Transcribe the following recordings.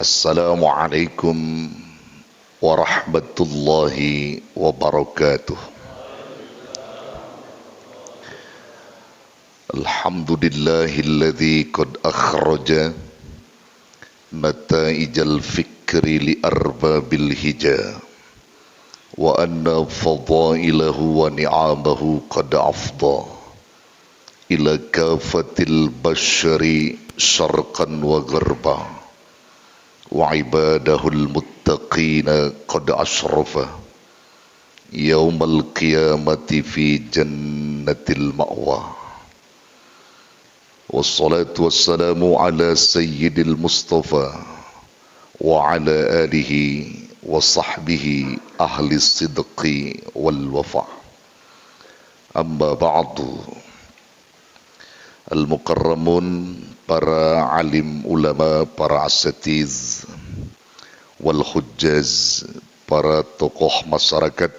Assalamualaikum warahmatullahi wabarakatuh. Alhamdulillahilladzi qad akhraja nataijal fikri li arbabil hija wa anna fadailahu wa ni'amahu qad afda ila kafatil bashari syarqan wa gharba wa ibadahul muttaqina qad asrafa yaumal qiyamati fi jannatil ma'wa. Wassalatu wassalamu ala sayyidil mustafa wa ala alihi wa sahbihi ahli sidqi wal wafa. Amma ba'du. Al-mukarramun, para alim ulama, para asatiz wal hujjaz, para tokoh masyarakat,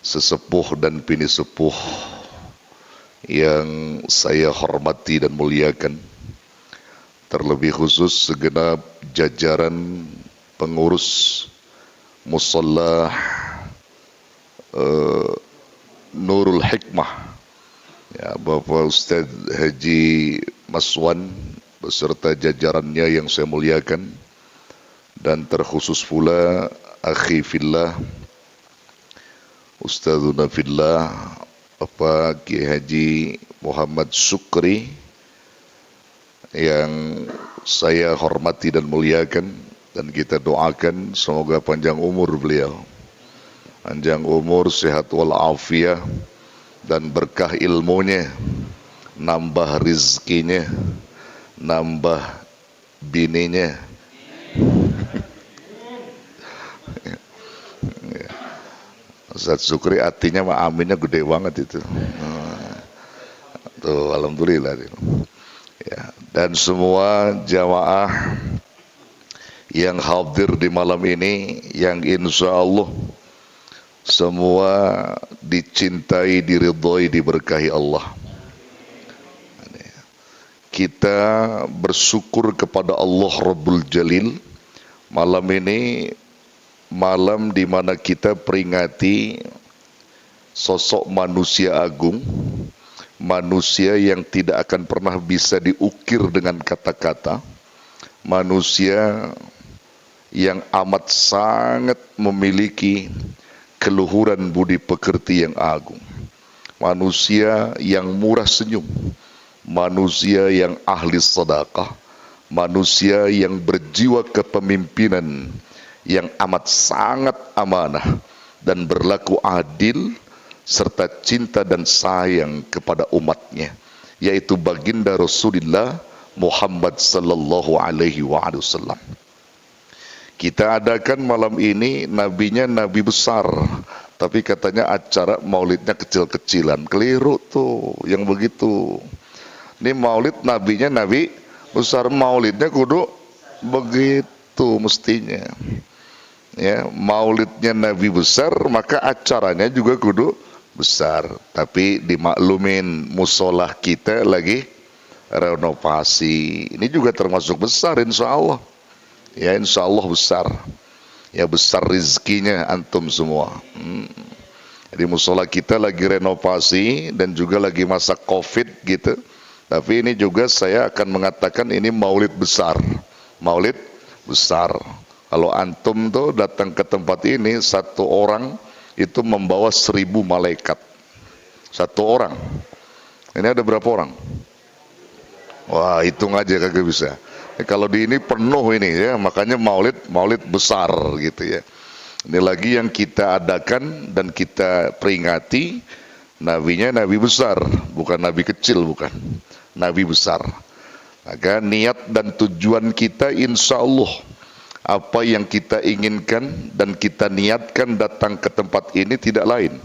sesepuh dan bini sepuh yang saya hormati dan muliakan, terlebih khusus segenap jajaran pengurus Musalla Nurul Hikmah, ya, Bapak Ustaz Haji Maswan beserta jajarannya yang saya muliakan, dan terkhusus pula akhi fillah Ustazuna fillah Bapak Kiai Haji Muhammad Sukri yang saya hormati dan muliakan, dan kita doakan semoga panjang umur beliau, panjang umur, sehat walafiat, dan berkah ilmunya, nambah rizkinya, nambah bininya. Ustaz Sukri artinya mah aminnya gede banget itu. Tuh, alhamdulillah. Ya, dan semua jamaah yang hadir di malam ini, yang insya Allah semua dicintai, diridhoi, diberkahi Allah. Kita bersyukur kepada Allah Rabbul Jalil. Malam ini malam di mana kita peringati sosok manusia agung, manusia yang tidak akan pernah bisa diukir dengan kata-kata, manusia yang amat sangat memiliki keluhuran budi pekerti yang agung, manusia yang murah senyum, manusia yang ahli sedekah, manusia yang berjiwa kepemimpinan, yang amat sangat amanah dan berlaku adil serta cinta dan sayang kepada umatnya, yaitu baginda Rasulullah Muhammad sallallahu alaihi wasallam. Kita adakan malam ini nabinya nabi besar, tapi katanya acara maulidnya kecil-kecilan. Keliru tuh yang begitu. Ini maulid nabinya nabi besar, maulidnya kudu begitu mestinya. Ya, maulidnya nabi besar, maka acaranya juga kudu besar. Tapi dimaklumin musolah kita lagi renovasi. Ini juga termasuk besar insya Allah. Ya, insya Allah besar. Ya, besar rizkinya antum semua. Jadi musola kita lagi renovasi dan juga lagi masa COVID gitu. Tapi ini juga saya akan mengatakan ini maulid besar. Maulid besar. Kalau antum tuh datang ke tempat ini, satu orang itu membawa 1000 malaikat. Satu orang. Ini ada berapa orang? Wah, hitung aja kagak bisa. Kalau di ini penuh ini ya, makanya maulid besar gitu ya. Ini lagi yang kita adakan dan kita peringati, nabinya nabi besar, bukan nabi kecil, bukan. Nabi besar. Maka niat dan tujuan kita insya Allah, apa yang kita inginkan dan kita niatkan datang ke tempat ini tidak lain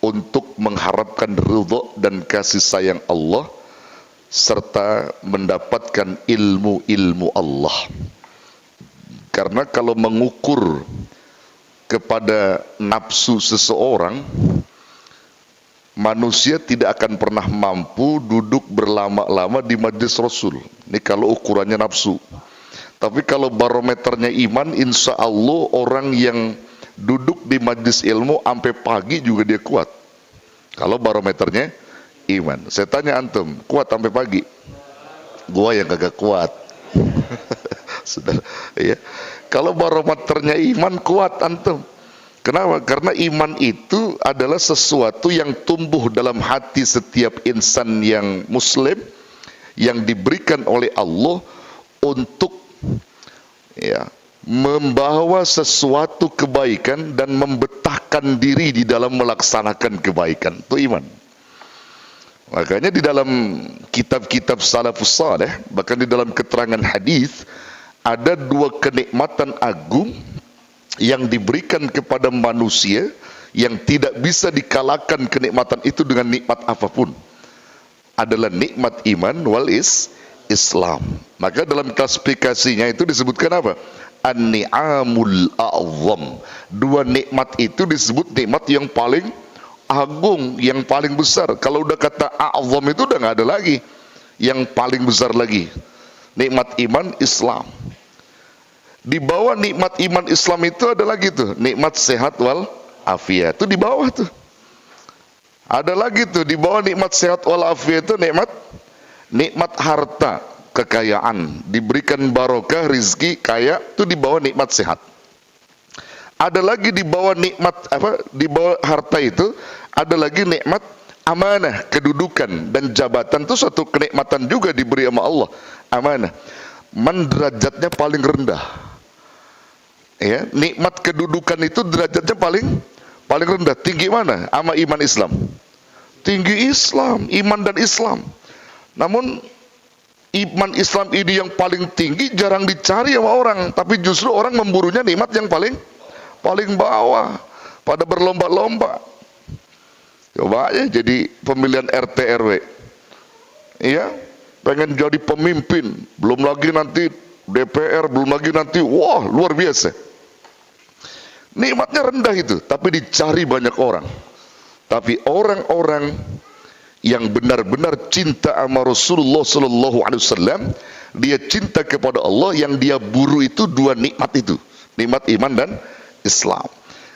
untuk mengharapkan ridha dan kasih sayang Allah serta mendapatkan ilmu-ilmu Allah. Karena kalau mengukur kepada nafsu seseorang, manusia tidak akan pernah mampu duduk berlama-lama di majlis Rasul. Ini kalau ukurannya nafsu. Tapi kalau barometernya iman, insya Allah orang yang duduk di majlis ilmu sampai pagi juga dia kuat. Kalau barometernya iman. Saya tanya antum, kuat sampai pagi? Gua yang kagak kuat. Saudara, ya. Kalau barometernya iman, kuat antum. Kenapa? Karena iman itu adalah sesuatu yang tumbuh dalam hati setiap insan yang muslim, yang diberikan oleh Allah untuk membawa sesuatu kebaikan dan membetahkan diri di dalam melaksanakan kebaikan. Itu iman. Makanya di dalam kitab-kitab salafus saleh, bahkan di dalam keterangan hadis, ada dua kenikmatan agung yang diberikan kepada manusia yang tidak bisa dikalahkan kenikmatan itu dengan nikmat apapun. Adalah nikmat iman wal Islam. Maka dalam klasifikasinya itu disebutkan apa? An-ni'amul a'zam. Dua nikmat itu disebut nikmat yang paling agung, yang paling besar. Kalau udah kata a'zam itu udah nggak ada lagi yang paling besar lagi. Nikmat iman Islam. Di bawah nikmat iman Islam itu ada lagi tuh nikmat sehat wal afiat. Itu di bawah tuh. Ada lagi tuh di bawah nikmat sehat wal afiat itu nikmat harta, kekayaan, diberikan barokah, rizki, kaya, itu di bawah nikmat sehat. Ada lagi di bawah nikmat di bawah harta itu ada lagi nikmat amanah, kedudukan dan jabatan. Itu suatu kenikmatan juga diberi sama Allah. Amanah. Derajatnya paling rendah. Ya, nikmat kedudukan itu derajatnya paling rendah. Tinggi mana? Sama iman Islam. Tinggi Islam, iman dan Islam. Namun iman Islam ini yang paling tinggi jarang dicari sama orang, tapi justru orang memburunya nikmat yang paling bawah, pada berlomba-lomba. Coba aja jadi pemilihan RT RW, iya, pengen jadi pemimpin, belum lagi nanti DPR, belum lagi nanti, wah luar biasa. Nikmatnya rendah itu, tapi dicari banyak orang. Tapi orang-orang yang benar-benar cinta sama Rasulullah Sallallahu Alaihi Wasallam, dia cinta kepada Allah, yang dia buru itu dua nikmat itu, nikmat iman dan Islam.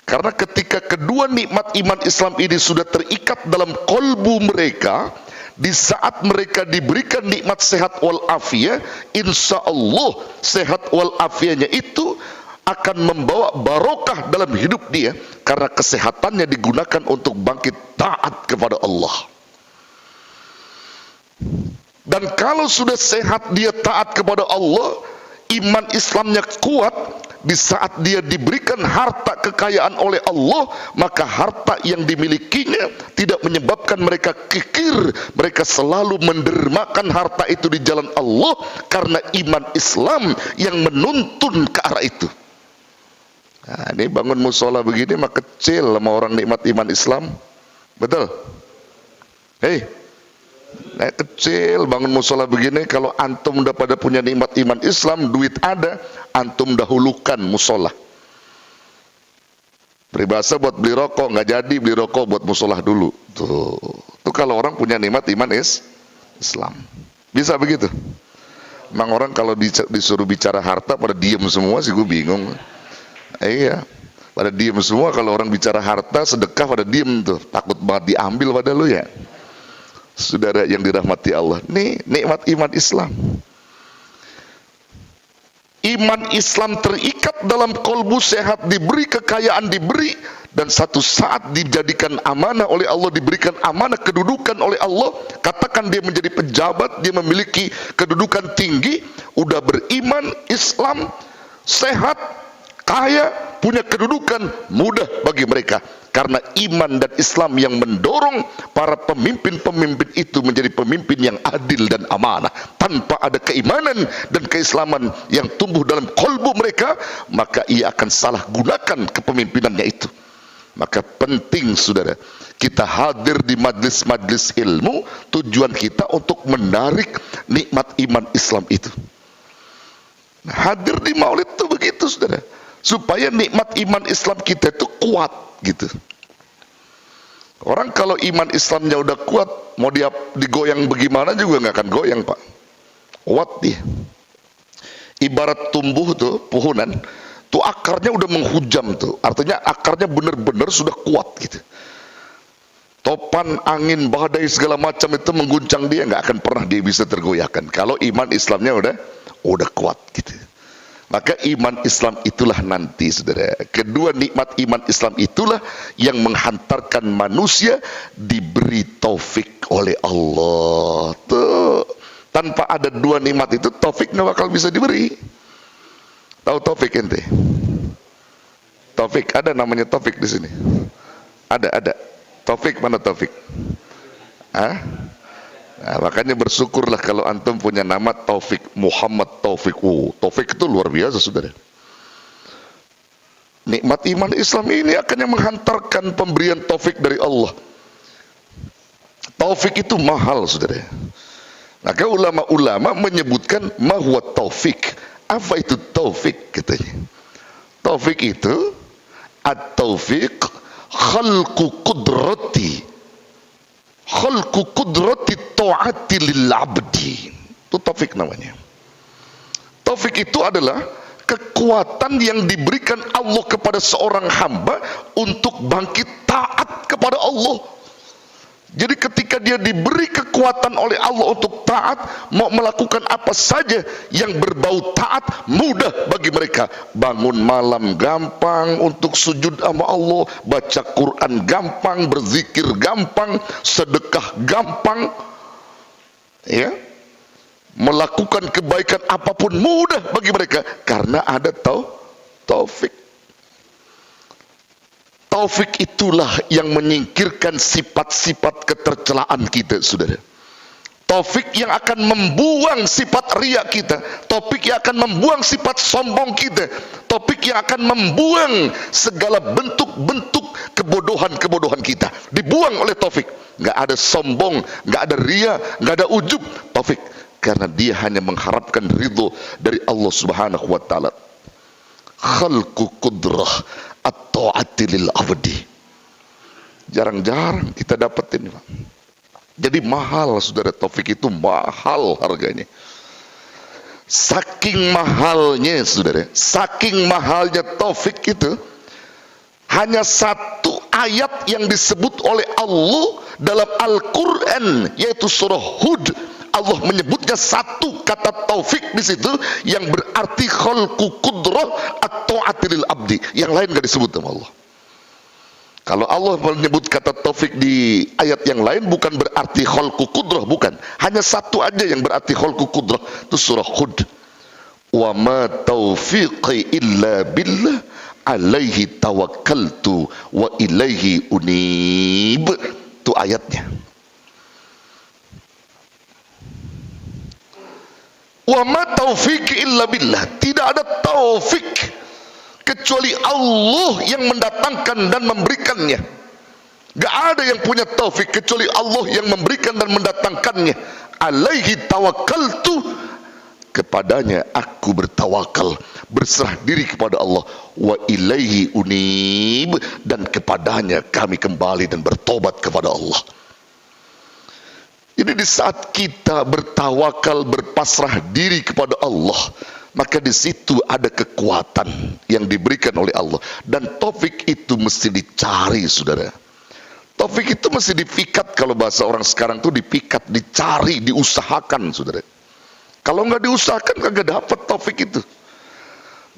Karena ketika kedua nikmat iman Islam ini sudah terikat dalam kolbu mereka, di saat mereka diberikan nikmat sehat wal afiat, insya Allah sehat wal afiatnya itu akan membawa barokah dalam hidup dia, karena kesehatannya digunakan untuk bangkit taat kepada Allah. Dan kalau sudah sehat dia taat kepada Allah, iman Islamnya kuat, di saat dia diberikan harta kekayaan oleh Allah, maka harta yang dimilikinya tidak menyebabkan mereka kikir. Mereka selalu mendermakan harta itu di jalan Allah, karena iman Islam yang menuntun ke arah itu. Nah, ini bangun musola begini mah kecil sama orang nikmat iman Islam. Betul? Hei, nah, kecil bangun musola begini. Kalau antum udah pada punya nikmat iman Islam, duit ada, antum dahulukan musola. Peribahasa buat beli rokok nggak jadi, beli rokok buat musola dulu. Tuh kalau orang punya nikmat iman Islam, bisa begitu. Emang orang kalau disuruh bicara harta pada diem semua sih, gue bingung. Iya, pada diem semua. Kalau orang bicara harta, sedekah, pada diem tuh, takut banget diambil pada lu ya. Saudara yang dirahmati Allah, nih nikmat iman Islam. Iman Islam terikat dalam kolbu, sehat, diberi kekayaan, diberi, dan satu saat dijadikan amanah oleh Allah, diberikan amanah kedudukan oleh Allah. Katakan dia menjadi pejabat, dia memiliki kedudukan tinggi, udah beriman Islam, sehat, kaya, punya kedudukan, mudah bagi mereka. Karena iman dan Islam yang mendorong para pemimpin-pemimpin itu menjadi pemimpin yang adil dan amanah. Tanpa ada keimanan dan keislaman yang tumbuh dalam kolbu mereka, maka ia akan salah gunakan kepemimpinannya itu. Maka penting saudara, kita hadir di majlis-majlis ilmu, tujuan kita untuk menarik nikmat iman Islam itu. Hadir di maulid itu begitu saudara, supaya nikmat iman Islam kita itu kuat gitu. Orang kalau iman Islamnya udah kuat, mau dia digoyang bagaimana juga nggak akan goyang pak. Kuat dia. Ibarat tumbuh tuh pohonan, tuh akarnya udah menghujam tuh, artinya akarnya benar-benar sudah kuat gitu. Topan, angin, badai segala macam itu mengguncang dia, nggak akan pernah dia bisa tergoyahkan. Kalau iman Islamnya udah kuat gitu. Maka iman Islam itulah nanti, saudara. Kedua nikmat iman Islam itulah yang menghantarkan manusia diberi taufik oleh Allah. Tuh, tanpa ada dua nikmat itu taufik nggak bakal bisa diberi. Tahu taufik ente? Taufik, ada namanya taufik di sini. Ada. Taufik mana taufik? Hah? Nah, makanya bersyukurlah kalau antum punya nama Taufik Muhammad Taufik. Taufik itu luar biasa, saudara. Nikmat iman Islam ini akan yang menghantarkan pemberian taufik dari Allah. Taufik itu mahal, saudara. Maka ulama-ulama menyebutkan mahwa taufik. Apa itu taufik katanya? Taufik itu at-taufik khalqu qudrati ta'ati lil abdi. Itu taufik namanya. Taufik itu adalah kekuatan yang diberikan Allah kepada seorang hamba untuk bangkit taat kepada Allah. Jadi ketika dia diberi kekuatan oleh Allah untuk taat, mau melakukan apa saja yang berbau taat, mudah bagi mereka. Bangun malam gampang, untuk sujud sama Allah, baca Quran gampang, berzikir gampang, sedekah gampang, ya, melakukan kebaikan apapun mudah bagi mereka karena ada taufik. Taufik itulah yang menyingkirkan sifat-sifat ketercelaan kita, saudara. Taufik yang akan membuang sifat riya kita, taufik yang akan membuang sifat sombong kita, taufik yang akan membuang segala bentuk-bentuk kebodohan-kebodohan kita, dibuang oleh taufik. Nggak ada sombong, nggak ada riya, nggak ada ujub, taufik. Karena dia hanya mengharapkan ridho dari Allah Subhanahu wa taala. Khalqu qudrah at-ta'ati lil abdi. Jarang-jarang kita dapetin, Pak. Jadi mahal, saudara. Taufik itu mahal harganya. Saking mahalnya, saudara, saking mahalnya taufik itu, hanya satu ayat yang disebut oleh Allah dalam Al-Quran, yaitu surah Hud. Allah menyebutnya satu kata taufik di situ yang berarti khalqu qudrah at-ta'ati lil abdi. Yang lain gak disebut sama Allah. Kalau Allah menyebut kata taufik di ayat yang lain bukan berarti khalqu qudrah, bukan. Hanya satu aja yang berarti khalqu qudrah, itu surah Hud. Wa ma taufiqi illa billah alaihi tawakkaltu wa ilaihi unib. Itu ayatnya. Wa ma taufiqi illa billah. Tidak ada taufik kecuali Allah yang mendatangkan dan memberikannya. Gak ada yang punya taufik kecuali Allah yang memberikan dan mendatangkannya. Alaihi tawakkaltu, kepadanya aku bertawakal, berserah diri kepada Allah. Wa ilaihi unib, dan kepadanya kami kembali dan bertobat kepada Allah. Jadi di saat kita bertawakal, berpasrah diri kepada Allah, maka di situ ada kekuatan yang diberikan oleh Allah. Dan taufik itu mesti dicari, saudara. Taufik itu mesti dipikat, kalau bahasa orang sekarang tuh dipikat, dicari, diusahakan, saudara. Kalau nggak diusahakan kagak dapat taufik itu.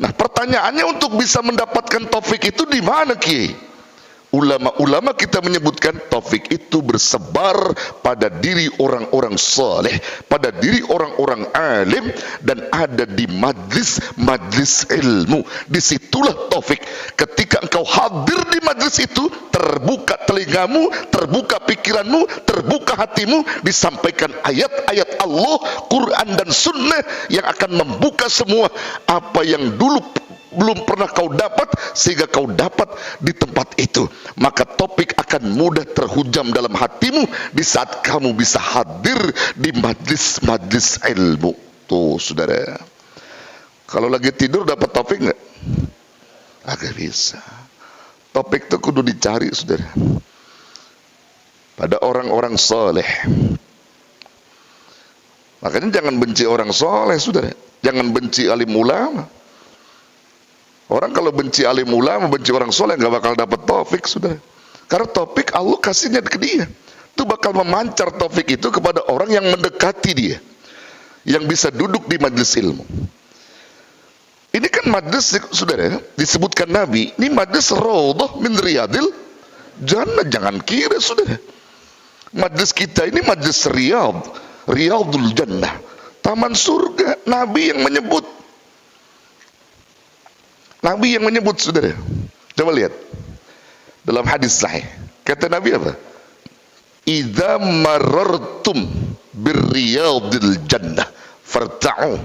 Nah, pertanyaannya untuk bisa mendapatkan taufik itu di mana, Kiai? Ulama-ulama kita menyebutkan taufik itu bersebar pada diri orang-orang saleh, pada diri orang-orang alim, dan ada di majlis ilmu. Disitulah taufik. Ketika engkau hadir di majlis itu, terbuka telingamu, terbuka pikiranmu, terbuka hatimu, disampaikan ayat-ayat Allah, Quran dan Sunnah yang akan membuka semua apa yang dulu belum pernah kau dapat, sehingga kau dapat di tempat itu. Maka topik akan mudah terhujam dalam hatimu di saat kamu bisa hadir di majlis ilmu. Tuh, saudara, kalau lagi tidur dapat topik nggak? Agak bisa. Topik itu kudu dicari, saudara, pada orang-orang saleh. Makanya jangan benci orang soleh, saudara. Jangan benci alim ulama. Orang kalau benci alim ulama, benci orang soleh, nggak bakal dapat taufik, saudara. Karena taufik Allah kasihnya ke dia. Itu bakal memancar taufik itu kepada orang yang mendekati dia, yang bisa duduk di majelis ilmu. Ini kan majelis, saudara, disebutkan Nabi, ini majelis raudhah min riyadil jannah. Jangan kira, saudara, majelis kita ini majelis riyadul jannah, taman surga. Nabi yang menyebut. Nabi yang menyebut, saudara. Coba lihat dalam hadis sahih, kata Nabi apa? Idza marartum birriyadil jannah farta'u.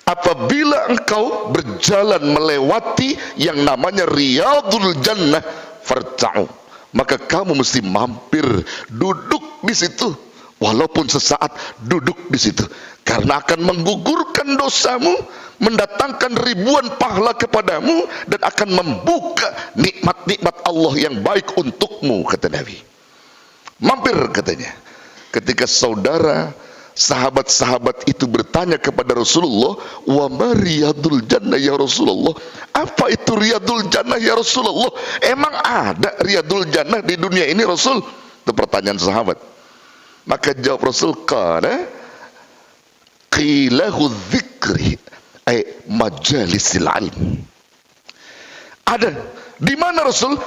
Apabila engkau berjalan melewati yang namanya riyadul jannah farta'u, maka kamu mesti mampir, duduk di situ, walaupun sesaat, duduk di situ, karena akan menggugurkan dosamu, mendatangkan ribuan pahala kepadamu, dan akan membuka nikmat-nikmat Allah yang baik untukmu, kata Nabi. Mampir, katanya. Ketika saudara, sahabat-sahabat itu bertanya kepada Rasulullah, wa ma riyadul jannah ya Rasulullah? Apa itu riyadul jannah ya Rasulullah? Emang ada riyadul jannah di dunia ini, Rasul? Itu pertanyaan sahabat. Maka jawab Rasul, qala qilahu dzikri ay majalisil ilm. Ada. Di mana, Rasul?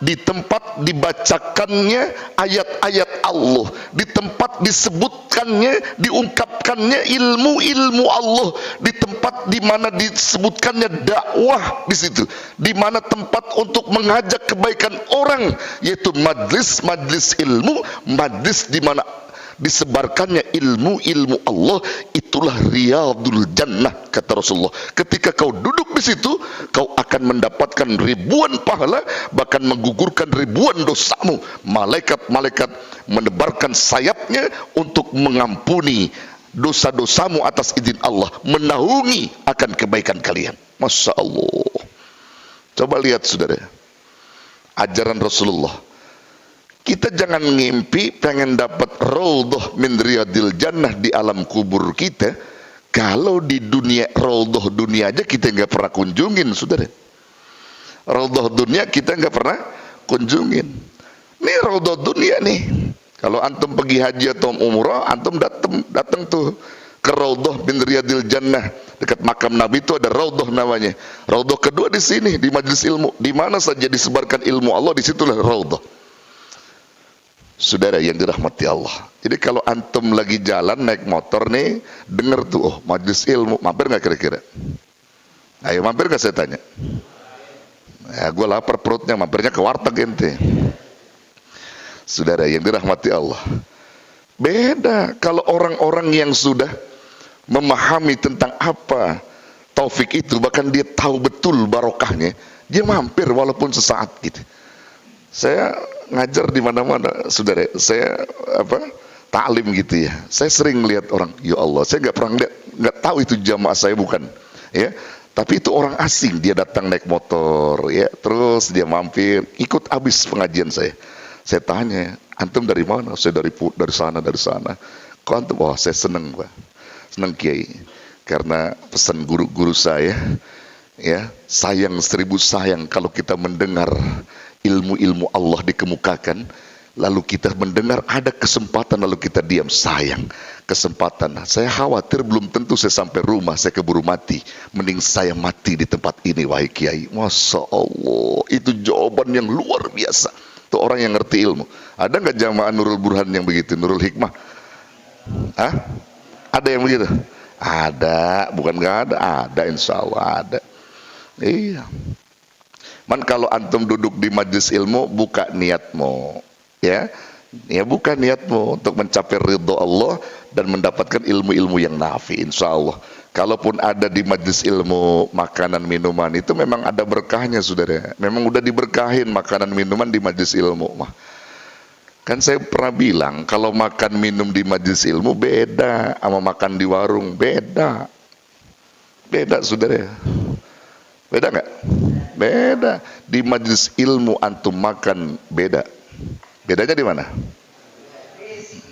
Di tempat dibacakannya ayat-ayat Allah, di tempat disebutkannya, diungkapkannya ilmu-ilmu Allah, di tempat di mana disebutkannya dakwah, di situ, di mana tempat untuk mengajak kebaikan orang, yaitu majlis-majlis ilmu, majlis di mana disebarkannya ilmu-ilmu Allah. Itulah riyadul jannah, kata Rasulullah. Ketika kau duduk di situ, kau akan mendapatkan ribuan pahala, bahkan menggugurkan ribuan dosamu. Malaikat-malaikat menebarkan sayapnya untuk mengampuni dosa-dosamu atas izin Allah, menaungi akan kebaikan kalian. Masya Allah. Coba lihat, saudara, ajaran Rasulullah. Kita jangan ngimpi pengen dapat raudhah min riyadil jannah di alam kubur kita, kalau di dunia, raudhah dunia aja kita nggak pernah kunjungin, saudara. Raudhah dunia kita nggak pernah kunjungin. Ini raudhah dunia nih. Kalau antum pergi haji atau umrah, antum datang tuh ke raudhah min riyadil jannah, dekat makam Nabi itu ada raudhah namanya. Raudhah kedua di sini, di majelis ilmu. Di mana saja disebarkan ilmu Allah, disitulah raudhah. Saudara yang dirahmati Allah. Jadi kalau antum lagi jalan naik motor nih, dengar tuh, oh majelis ilmu, mampir nggak kira-kira? Ayo mampir nggak, saya tanya? Ya, gue lapar perutnya, mampirnya ke warteg ente. Saudara yang dirahmati Allah. Beda kalau orang-orang yang sudah memahami tentang apa taufik itu, bahkan dia tahu betul barokahnya, dia mampir walaupun sesaat gitu. Saya ngajar di mana-mana, saudara. Saya taklim gitu ya. Saya sering lihat orang, ya Allah, saya nggak pernah lihat, nggak tahu itu jamaah saya bukan, ya. Tapi itu orang asing, dia datang naik motor, ya. Terus dia mampir, ikut habis pengajian saya. Saya tanya, antum dari mana? Saya dari sana, dari sana. Kok antum? Wah, saya seneng, Pak. Seneng Kiai, karena pesan guru-guru saya, ya, sayang 1000 sayang kalau kita mendengar ilmu-ilmu Allah dikemukakan, lalu kita mendengar ada kesempatan lalu kita diam. Sayang kesempatan. Saya khawatir belum tentu saya sampai rumah, saya keburu mati. Mending saya mati di tempat ini, wahai Kiai. Masya Allah, itu jawaban yang luar biasa. Itu orang yang ngerti ilmu. Ada nggak jamaah Nurul Burhan yang begitu, Nurul Hikmah? Hah? Ada yang begitu? Ada, bukan nggak ada. Ada, insya Allah ada. Iya. Man, kalau antum duduk di majlis ilmu, buka niatmu, ya, buka niatmu untuk mencapai ridho Allah dan mendapatkan ilmu-ilmu yang nafi, insya Allah. Kalaupun ada di majlis ilmu makanan minuman, itu memang ada berkahnya, saudara. Memang udah diberkahin makanan minuman di majlis ilmu. Kan saya pernah bilang, kalau makan minum di majlis ilmu beda sama makan di warung, beda, saudara. Beda nggak? Beda. Di majelis ilmu antum makan beda. Bedanya di mana?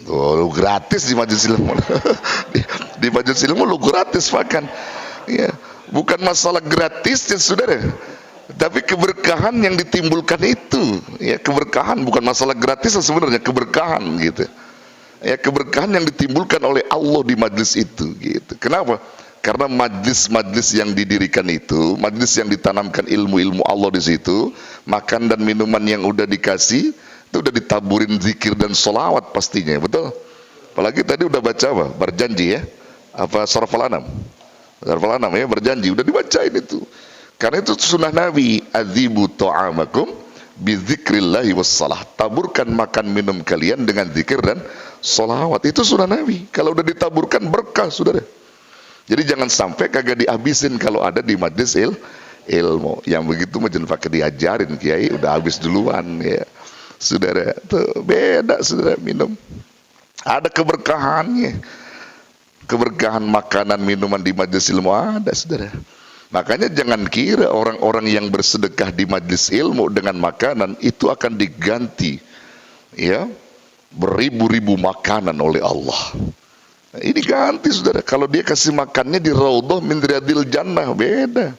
Oh, lu gratis di majelis ilmu. Di majelis ilmu lu gratis makan. Ya, bukan masalah gratis ya saudara. Tapi keberkahan yang ditimbulkan itu, ya keberkahan bukan masalah gratis sebenarnya, keberkahan gitu. Ya keberkahan yang ditimbulkan oleh Allah di majlis itu gitu. Kenapa? Karena majlis-majlis yang didirikan itu, majlis yang ditanamkan ilmu-ilmu Allah di situ, makan dan minuman yang udah dikasih, itu udah ditaburin zikir dan sholawat pastinya, betul? Apalagi tadi udah baca apa? Berjanji ya? Apa surah Al-An'am? Surah Al-An'am ya, berjanji, udah dibacain itu. Karena itu sunnah Nabi, adzibu ta'amakum bizikrillahi wassalah. Taburkan makan minum kalian dengan zikir dan sholawat. Itu sunnah Nabi. Kalau udah ditaburkan berkah, saudara. Jadi jangan sampai kagak dihabisin kalau ada di majlis ilmu. Yang begitu mah jangan pakai diajarin, kiai udah habis duluan ya. Saudara, tuh beda saudara minum. Ada keberkahannya. Keberkahan makanan minuman di majlis ilmu ada, saudara. Makanya jangan kira orang-orang yang bersedekah di majlis ilmu dengan makanan itu akan diganti ya beribu-ribu makanan oleh Allah. Nah, ini ganti saudara. Kalau dia kasih makannya di Raudhah min Riyadil Jannah, beda.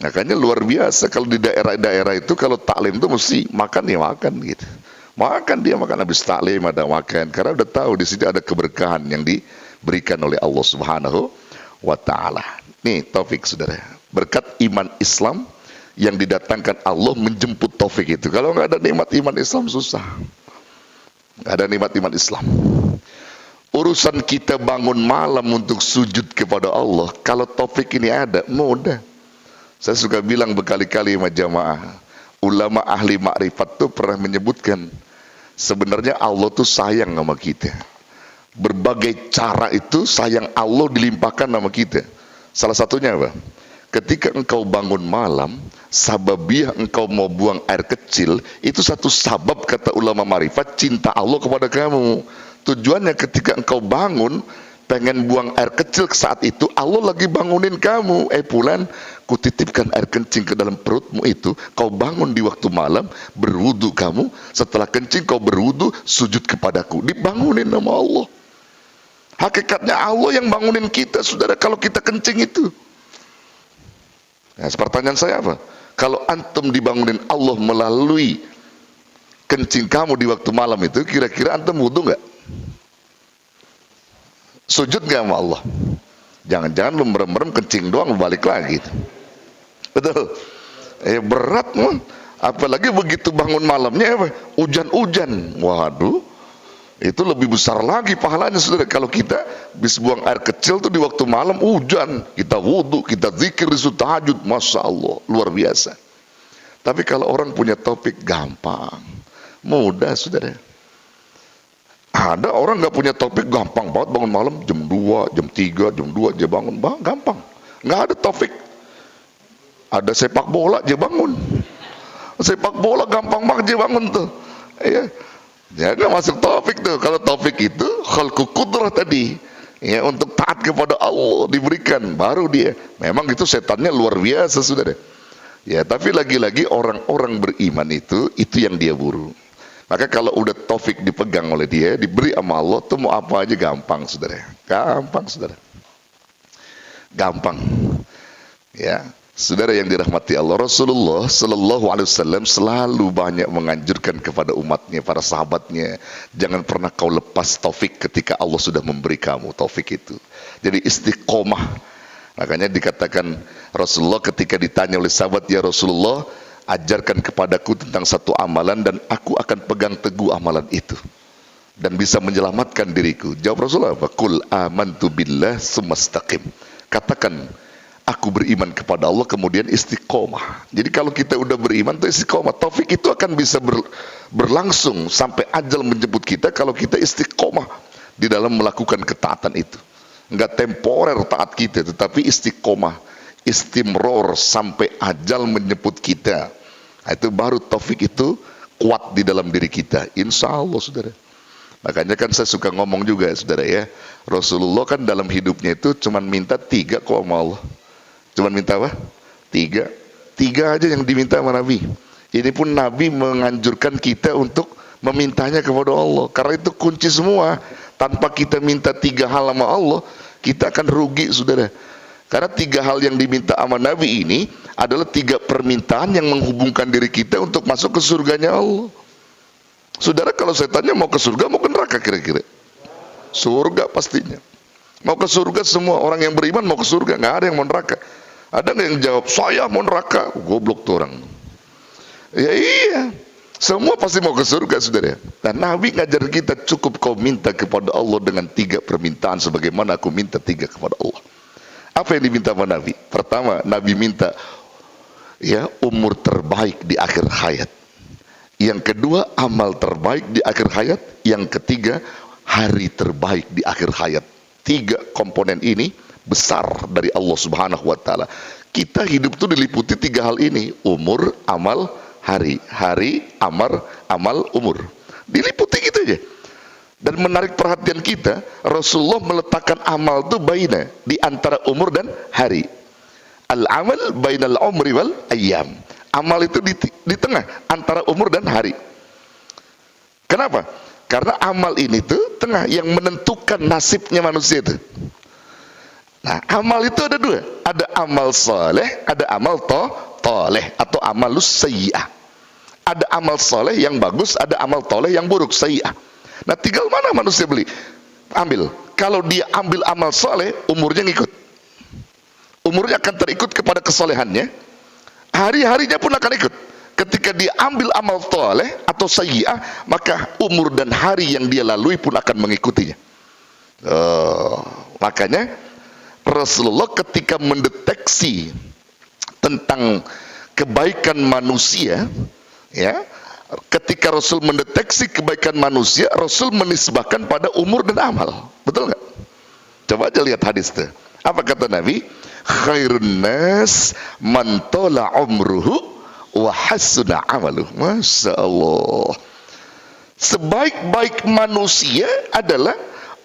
Makanya luar biasa kalau di daerah-daerah itu kalau taklim itu mesti makan ya makan gitu. Makan dia makan habis taklim ada makan karena udah tahu di sini ada keberkahan yang diberikan oleh Allah Subhanahu wa taala. Nih taufik saudara, berkat iman Islam yang didatangkan Allah menjemput taufik itu. Kalau nggak ada nikmat iman Islam susah. Nggak ada nikmat iman Islam. Urusan kita bangun malam untuk sujud kepada Allah, kalau taufik ini ada, mudah. Saya suka bilang berkali-kali sama jamaah, ulama ahli makrifat tuh pernah menyebutkan, sebenarnya Allah tuh sayang sama kita. Berbagai cara itu sayang Allah dilimpahkan sama kita. Salah satunya apa? Ketika engkau bangun malam, sababiah engkau mau buang air kecil, itu satu sabab kata ulama marifat cinta Allah kepada kamu. Tujuannya ketika engkau bangun, pengen buang air kecil saat itu, Allah lagi bangunin kamu. Fulan, kutitipkan air kencing ke dalam perutmu itu, kau bangun di waktu malam, berwudu kamu, setelah kencing kau berwudu, sujud kepadaku. Dibangunin sama Allah. Hakikatnya Allah yang bangunin kita, saudara, kalau kita kencing itu. Nah, pertanyaan saya apa? Kalau antum dibangunin Allah melalui kencing kamu di waktu malam itu, kira-kira antum wudu nggak? Sujud nggak sama Allah? Jangan-jangan lu merem-merem kencing doang balik lagi. Betul? Berat man. Apalagi begitu bangun malamnya apa? Hujan-hujan. Waduh. Itu lebih besar lagi pahalanya saudara. Kalau kita bisa buang air kecil tuh di waktu malam hujan, kita wudhu, kita zikir di tahajud, masya Allah luar biasa. Tapi kalau orang punya topik gampang, mudah saudara. Ada orang nggak punya topik gampang banget bangun malam jam 2, jam 3, jam 2 dia bangun, gampang. Nggak ada topik. Ada sepak bola dia bangun. Sepak bola gampang banget dia bangun tuh. Ya. Ya nggak masuk topik tuh. Kalau topik itu khalqu qudrah tadi, ya untuk taat kepada Allah diberikan, baru dia. Memang itu setannya luar biasa saudara. Ya tapi lagi-lagi orang-orang beriman itu yang dia buru. Maka kalau udah taufik dipegang oleh dia, diberi sama Allah, tuh mau apa aja gampang saudara. Gampang saudara. Gampang. Ya. Saudara yang dirahmati Allah, Rasulullah Sallallahu Alaihi Wasallam selalu banyak menganjurkan kepada umatnya, para sahabatnya, jangan pernah kau lepas taufik ketika Allah sudah memberi kamu taufik itu. Jadi istiqomah. Makanya dikatakan Rasulullah ketika ditanya oleh sahabat, ya Rasulullah, ajarkan kepadaku tentang satu amalan dan aku akan pegang teguh amalan itu dan bisa menyelamatkan diriku. Jawab Rasulullah apa? Qul amantu billah tsumastaqim. Katakan, aku beriman kepada Allah kemudian istiqomah. Jadi kalau kita udah beriman itu istiqomah. Taufik itu akan bisa berlangsung sampai ajal menjemput kita kalau kita istiqomah di dalam melakukan ketaatan itu. Enggak temporer taat kita, tetapi istiqomah, istimror sampai ajal menjemput kita. Nah, itu baru taufik itu kuat di dalam diri kita. Insya Allah saudara. Makanya kan saya suka ngomong juga saudara ya. Rasulullah kan dalam hidupnya itu cuma minta 3 kok sama Allah. Cuman minta apa? 3 aja yang diminta sama Nabi. Ini pun Nabi menganjurkan kita untuk memintanya kepada Allah. Karena itu kunci semua. Tanpa kita minta 3 hal sama Allah, kita akan rugi, saudara. Karena 3 hal yang diminta sama Nabi ini adalah 3 permintaan yang menghubungkan diri kita untuk masuk ke surganya Allah. Saudara, kalau saya tanya mau ke surga, mau ke neraka kira-kira? Surga pastinya. Mau ke surga semua orang yang beriman mau ke surga, nggak ada yang mau neraka. Ada nggak yang jawab saya mau neraka? Goblok tuh orang. Ya iya, semua pasti mau ke surga, saudara. Dan Nabi ngajar kita, cukup kau minta kepada Allah dengan 3 permintaan sebagaimana aku minta 3 kepada Allah. Apa yang diminta sama Nabi? Pertama, Nabi minta ya umur terbaik di akhir hayat. Yang kedua, amal terbaik di akhir hayat. Yang ketiga, hari terbaik di akhir hayat. 3 komponen ini besar dari Allah Subhanahu wa taala. Kita hidup itu diliputi 3 hal ini, umur, amal, hari. Hari, amal, umur. Diliputi gitu aja. Dan menarik perhatian kita, Rasulullah meletakkan amal itu baina, di antara umur dan hari. Al-amal bainal umri wal ayyam. Amal itu di tengah antara umur dan hari. Kenapa? Karena amal ini tuh tengah yang menentukan nasibnya manusia itu. Nah, amal itu ada 2. Ada amal saleh, ada amal toleh atau amalus sayyi'ah. Ada amal saleh yang bagus, ada amal toleh yang buruk, sayyi'ah. Nah, tinggal mana manusia ambil. Kalau dia ambil amal saleh, umurnya ngikut. Umurnya akan terikut kepada kesolehannya. Hari-harinya pun akan ikut. Ketika dia ambil amal toleh atau sayyi'ah, maka umur dan hari yang dia lalui pun akan mengikutinya. Makanya Rasulullah ketika mendeteksi tentang kebaikan manusia, ya, ketika Rasul mendeteksi kebaikan manusia, Rasul menisbahkan pada umur dan amal. Betul nggak? Coba aja lihat hadis itu. Apa kata Nabi? Khairun nas man tola umruhu wa hasuna amaluh. Masya Allah. Sebaik-baik manusia adalah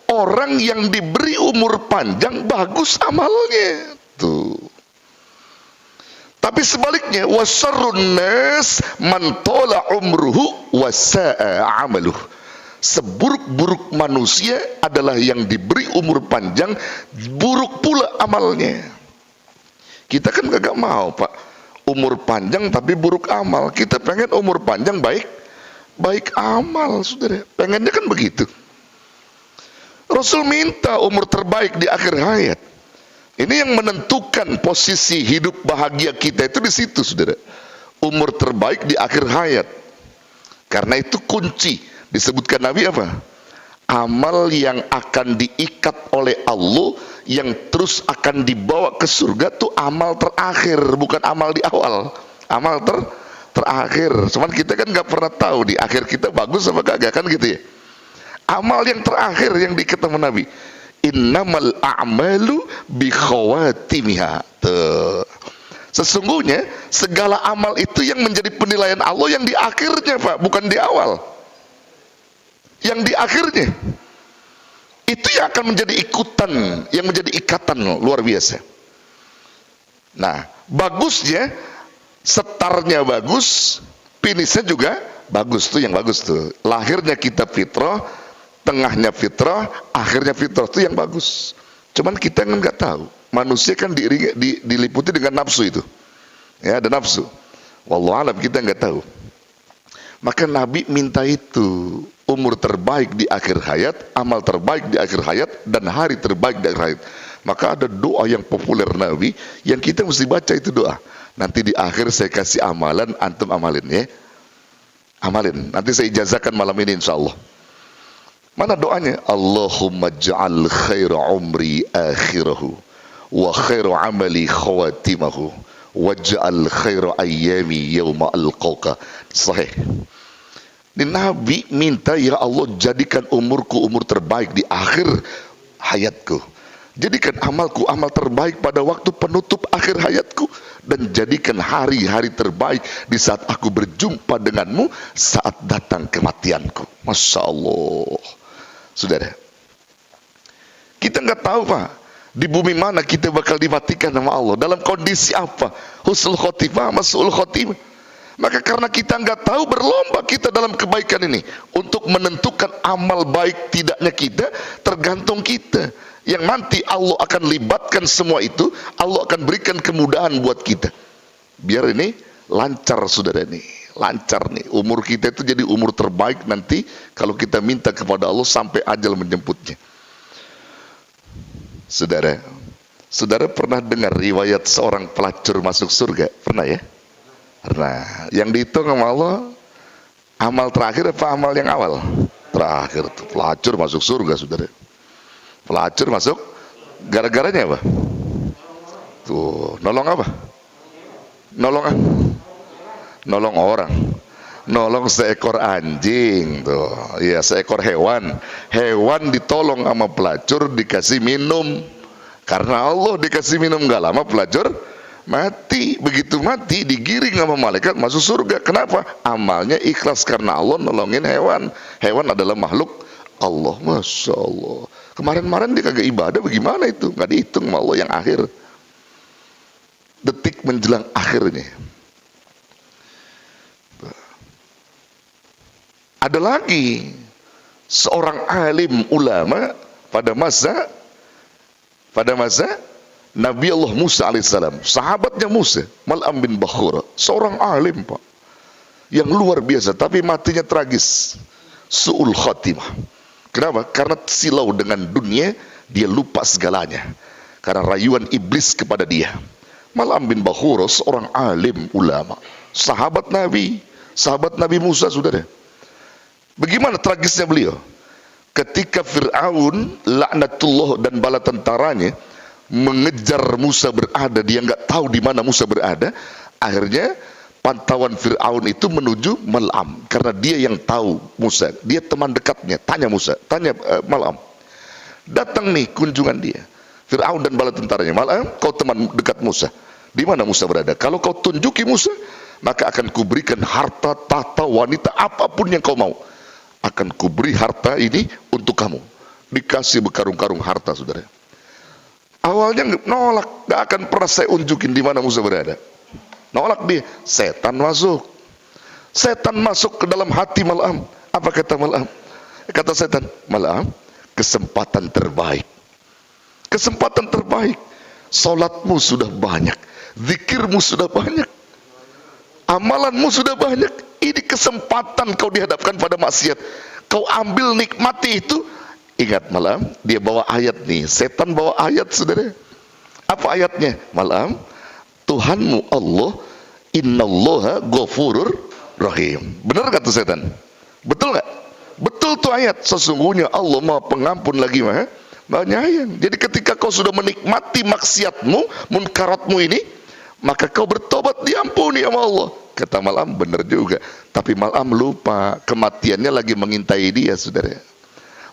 orang yang diberi umur panjang, bagus amalnya. Tuh. Tapi sebaliknya, wasarrun nas man tola umruhu wa sa'a amaluh. Seburuk-buruk manusia adalah yang diberi umur panjang, buruk pula amalnya. Kita kan gak mau, Pak, umur panjang tapi buruk amal. Kita pengen umur panjang baik amal, saudara. Pengennya kan begitu. Rasul minta umur terbaik di akhir hayat. Ini yang menentukan posisi hidup bahagia kita itu di situ, saudara. Umur terbaik di akhir hayat. Karena itu kunci. Disebutkan Nabi apa? Amal yang akan diikat oleh Allah, yang terus akan dibawa ke surga tuh amal terakhir, bukan amal di awal. Amal terakhir. Cuman kita kan nggak pernah tahu di akhir kita bagus apa kagak, kan gitu ya. Amal yang terakhir yang diikat sama Nabi, innamal a'malu bi khawatimiha. Sesungguhnya segala amal itu yang menjadi penilaian Allah yang di akhirnya, Pak, bukan di awal. Yang di akhirnya itu yang akan menjadi ikutan, yang menjadi ikatan luar biasa. Nah, bagusnya setarnya bagus, finishnya juga bagus, tuh yang bagus tuh. Lahirnya kita fitrah, tengahnya fitrah, akhirnya fitrah, itu yang bagus. Cuman kita kan nggak tahu. Manusia kan diliputi dengan nafsu itu. Ya, ada nafsu. Wallahu alam, kita nggak tahu. Maka Nabi minta itu, umur terbaik di akhir hayat, amal terbaik di akhir hayat, dan hari terbaik di akhir hayat. Maka ada doa yang populer Nabi, yang kita mesti baca itu doa. Nanti di akhir saya kasih amalan, antum amalin ya. Amalin, nanti saya ijazahkan malam ini insyaallah. Mana doanya? Allahumma ja'al khaira umri akhirahu, wa khairu amali khawatimahu, waj'al khaira ayyami yawma alqauka. Sahih. Ini Nabi minta, ya Allah, jadikan umurku umur terbaik di akhir hayatku. Jadikan amalku amal terbaik pada waktu penutup akhir hayatku, dan jadikan hari-hari terbaik di saat aku berjumpa denganmu saat datang kematianku. Masya Allah. Saudara, kita nggak tahu, Pak, di bumi mana kita bakal dimatikan sama Allah, dalam kondisi apa, husnul khotimah, su'ul khotimah. Maka karena kita nggak tahu, berlomba kita dalam kebaikan ini. Untuk menentukan amal baik tidaknya kita, tergantung kita. Yang nanti Allah akan libatkan semua itu, Allah akan berikan kemudahan buat kita. Biar ini lancar, saudara nih. Lancar nih. Umur kita itu jadi umur terbaik nanti kalau kita minta kepada Allah sampai ajal menjemputnya. Saudara, saudara pernah dengar riwayat seorang pelacur masuk surga? Pernah ya? Pernah. Yang dihitung sama Allah, amal terakhir apa amal yang awal? Terakhir. Pelacur masuk surga, saudara. Pelacur masuk, gara-garanya apa? Tuh, nolong apa? Nolong apa? Nolong orang. Nolong seekor anjing tuh. Ya, seekor hewan. Hewan ditolong sama pelacur, dikasih minum. Karena Allah dikasih minum gak lama, pelacur mati. Begitu mati, digiring sama malaikat masuk surga. Kenapa? Amalnya ikhlas karena Allah nolongin hewan. Hewan adalah makhluk Allah. Masya Allah. Kemarin-kemarin dia kagak ibadah, bagaimana itu? Gak dihitung sama Allah yang akhir. Detik menjelang akhirnya. Ada lagi seorang alim ulama pada masa Nabi Allah Musa alaihissalam, sahabatnya Musa, Mal'am bin Bakhura, seorang alim Pak, yang luar biasa, tapi matinya tragis, su'ul khatimah. Kenapa? Karena silau dengan dunia, dia lupa segalanya, karena rayuan iblis kepada dia. Mal'am bin Bakhura, seorang alim ulama, sahabat Nabi Musa, saudara. Bagaimana tragisnya beliau? Ketika Fir'aun laknatullah dan bala tentaranya mengejar Musa berada, dia nggak tahu di mana Musa berada. Akhirnya pantauan Fir'aun itu menuju Mal'am, karena dia yang tahu Musa, dia teman dekatnya. Tanya Mal'am. Datang nih kunjungan dia, Fir'aun dan bala tentaranya. Mal'am, kau teman dekat Musa, di mana Musa berada? Kalau kau tunjuki Musa, maka akan kuberikan harta, tahta, wanita, apapun yang kau mau. Akan kuberi harta ini untuk kamu. Dikasih berkarung-karung harta, saudara. Awalnya nolak, gak akan pernah saya unjukin di mana Musa berada. Nolak dia. Setan masuk ke dalam hati Mal'am. Apa kata Mal'am? Kata setan, Mal'am, kesempatan terbaik. Salatmu sudah banyak, zikirmu sudah banyak, amalanmu sudah banyak. Ini kesempatan kau dihadapkan pada maksiat, kau ambil, nikmati itu. Ingat Mal'am, dia bawa ayat nih, setan bawa ayat, saudara. Apa ayatnya? Mal'am, Tuhanmu Allah, innallaha ghafurur rahim. Benar kata setan? Betul gak? Betul tuh ayat. Sesungguhnya Allah Maha Pengampun lagi Maha Penyayang. Jadi ketika kau sudah menikmati maksiatmu, munkaratmu ini, maka kau bertobat, diampuni sama Allah. Kata Mal'am, benar juga. Tapi Mal'am lupa kematiannya lagi mengintai dia, saudara.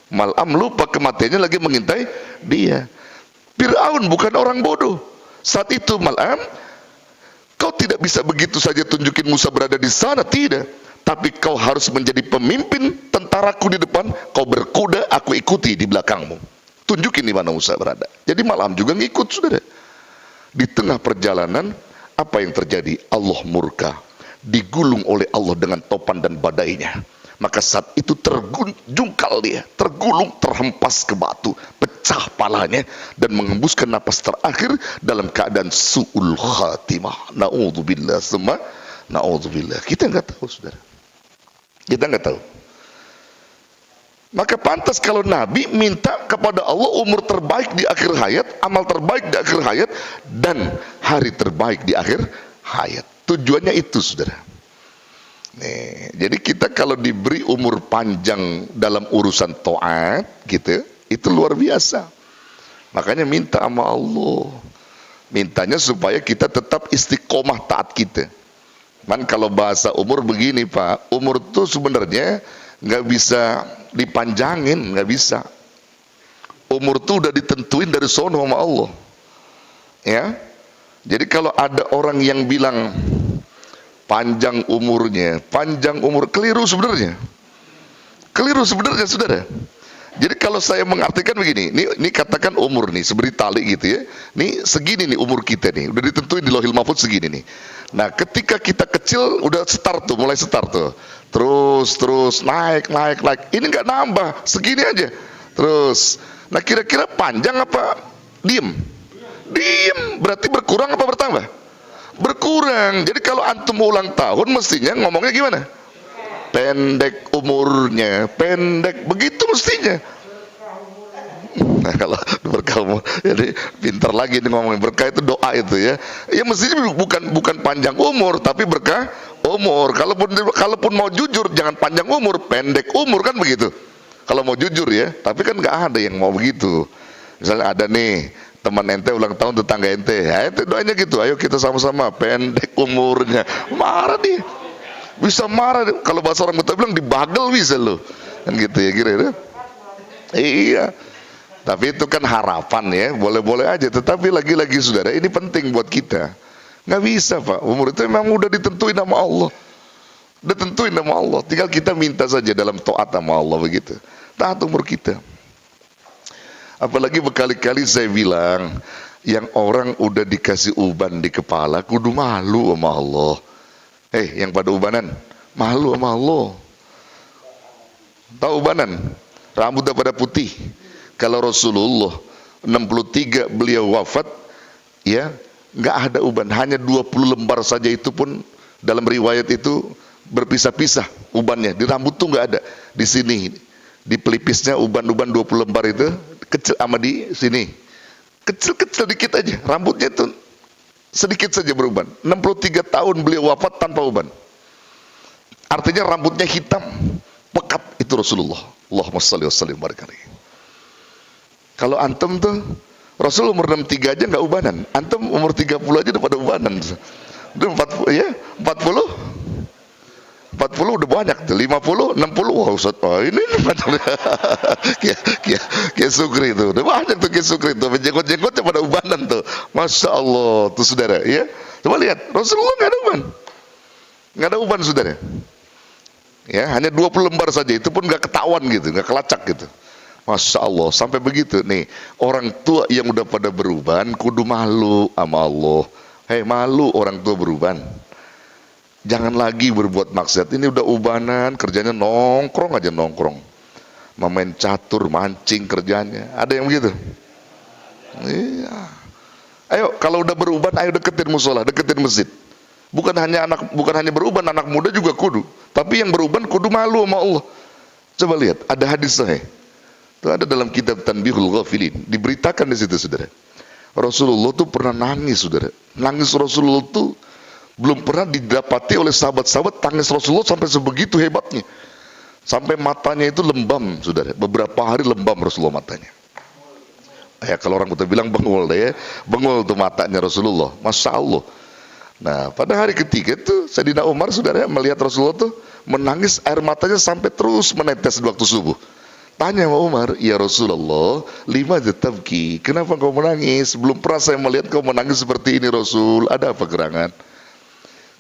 Mal'am lupa kematiannya lagi mengintai dia. Fir'aun bukan orang bodoh. Saat itu Mal'am, kau tidak bisa begitu saja tunjukin Musa berada di sana, tidak. Tapi kau harus menjadi pemimpin tentaraku di depan, kau berkuda, aku ikuti di belakangmu. Tunjukin di mana Musa berada. Jadi Mal'am juga ngikut, saudara. Di tengah perjalanan, apa yang terjadi? Allah murka, digulung oleh Allah dengan topan dan badainya. Maka saat itu terjungkal dia, tergulung, terhempas ke batu, pecah palanya, dan mengembuskan napas terakhir dalam keadaan su'ul khatimah. Na'udzubillah, semua na'udzubillah. Kita nggak tahu, saudara. Kita nggak tahu. Maka pantas kalau Nabi minta kepada Allah umur terbaik di akhir hayat, amal terbaik di akhir hayat, dan hari terbaik di akhir hayat. Tujuannya itu, saudara. Nih, jadi kita kalau diberi umur panjang dalam urusan taat, gitu, itu luar biasa. Makanya minta sama Allah. Mintanya supaya kita tetap istiqomah taat kita. Man, kalau bahasa umur begini Pak, umur tuh sebenarnya nggak bisa dipanjangin, nggak bisa. Umur tuh udah ditentuin dari sono sama Allah. Ya. Jadi kalau ada orang yang bilang panjang umurnya, panjang umur, keliru sebenarnya. Keliru sebenarnya, saudara. Jadi kalau saya mengartikan begini, ini katakan umur nih, seperti tali gitu ya. Nih segini nih umur kita nih, udah ditentuin di Lauhil Mahfuz segini nih. Nah, ketika kita kecil udah start tuh, mulai start tuh. Terus naik. Ini nggak nambah, segini aja. Terus. Nah, kira-kira panjang apa diem? Diem. Berarti berkurang apa bertambah? Berkurang. Jadi kalau antum ulang tahun mestinya ngomongnya gimana? Pendek umurnya, pendek, begitu mestinya. Nah, kalau berkah umur, jadi pintar lagi nih ngomongin berkah itu doa itu ya. Ya mestinya bukan panjang umur tapi berkah umur. Kalaupun mau jujur jangan panjang umur, pendek umur kan begitu. Kalau mau jujur ya, tapi kan nggak ada yang mau begitu. Misalnya ada nih teman ente ulang tahun tetangga ente, ya ente doanya gitu, ayo kita sama-sama pendek umurnya. Marah dia, bisa marah. Kalau bahasa orang Betawi bilang dibagel bisa loh, kan gitu ya kira-kira. Iya. Tapi itu kan harapan ya, boleh-boleh aja. Tetapi lagi-lagi saudara, ini penting buat kita. Nggak bisa Pak, umur itu memang udah ditentuin sama Allah. Udah tentuin sama Allah, tinggal kita minta saja dalam taat sama Allah begitu. Taat umur kita. Apalagi berkali-kali saya bilang, yang orang udah dikasih uban di kepala, kudu malu sama Allah. Yang pada ubanan, malu sama Allah. Tahu ubanan? Rambutnya pada putih. Kalau Rasulullah 63 beliau wafat, ya nggak ada uban, hanya 20 lembar saja, itu pun dalam riwayat itu berpisah-pisah ubannya. Di rambut tuh nggak ada, di sini, di pelipisnya uban-uban 20 lembar itu kecil, sama di sini kecil-kecil dikit aja, rambutnya itu sedikit saja beruban. 63 tahun beliau wafat tanpa uban. Artinya rambutnya hitam, pekat, itu Rasulullah. Allahumma shalli wa sallim barik alaihi. Kalau antum tuh, Rasul umur 63 aja nggak ubanan, antum umur 30 aja udah pada ubanan. Udah 40 ya, 40 udah banyak tuh, 50, 60, wah Ustaz, ini kayak Sukri tuh, udah banyak tuh kayak Sukri tuh, jenggot-jenggotnya pada ubanan tuh, Masya Allah tuh saudara, ya. Coba lihat, Rasulullah nggak ada uban saudara. Ya, hanya 20 lembar saja, itu pun nggak ketahuan gitu, nggak kelacak gitu. Masya Allah, sampai begitu nih, orang tua yang udah pada beruban, kudu malu sama Allah. Malu orang tua beruban. Jangan lagi berbuat maksiat. Ini udah ubanan, kerjanya nongkrong aja nongkrong. Main catur, mancing kerjanya. Ada yang begitu? Iya. Ayo, kalau udah beruban, ayo deketin musola, deketin masjid. Bukan hanya beruban, anak muda juga kudu. Tapi yang beruban kudu malu sama Allah. Coba lihat, ada hadis sahih. Itu ada dalam kitab Tanbihul Ghafilin. Diberitakan di situ, saudara. Rasulullah tuh pernah nangis, saudara. Nangis Rasulullah tuh belum pernah didapati oleh sahabat-sahabat. Tangis Rasulullah sampai sebegitu hebatnya, sampai matanya itu lembam, saudara. Beberapa hari lembam Rasulullah matanya. Ya kalau orang kita bilang bengol deh ya, bengol tuh matanya Rasulullah, Masya Allah. Nah pada hari ketiga tuh Sayyidina Umar, saudara, melihat Rasulullah tuh menangis, air matanya sampai terus menetes di waktu subuh. Tanya sama Umar, ya Rasulullah, lima tabki, kenapa kau menangis? Belum pernah saya melihat kau menangis seperti ini Rasul, ada apa gerangan?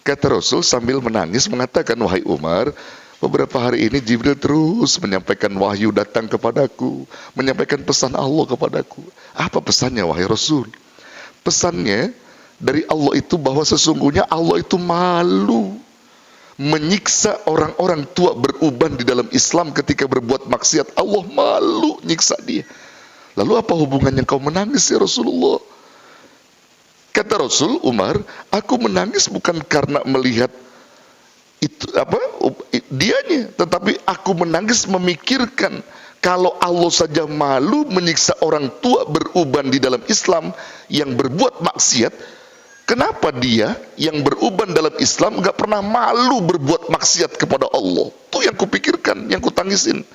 Kata Rasul sambil menangis mengatakan, wahai Umar, beberapa hari ini Jibril terus menyampaikan wahyu datang kepadaku, menyampaikan pesan Allah kepadaku. Apa pesannya wahai Rasul? Pesannya dari Allah itu bahwa sesungguhnya Allah itu malu menyiksa orang-orang tua beruban di dalam Islam ketika berbuat maksiat. Allah malu nyiksa dia. Lalu apa hubungannya kau menangis ya Rasulullah? Kata Rasul, Umar, aku menangis bukan karena melihat itu dianya, tetapi aku menangis memikirkan kalau Allah saja malu menyiksa orang tua beruban di dalam Islam yang berbuat maksiat, kenapa dia yang beruban dalam Islam gak pernah malu berbuat maksiat kepada Allah? Itu yang kupikirkan, yang kutangisin.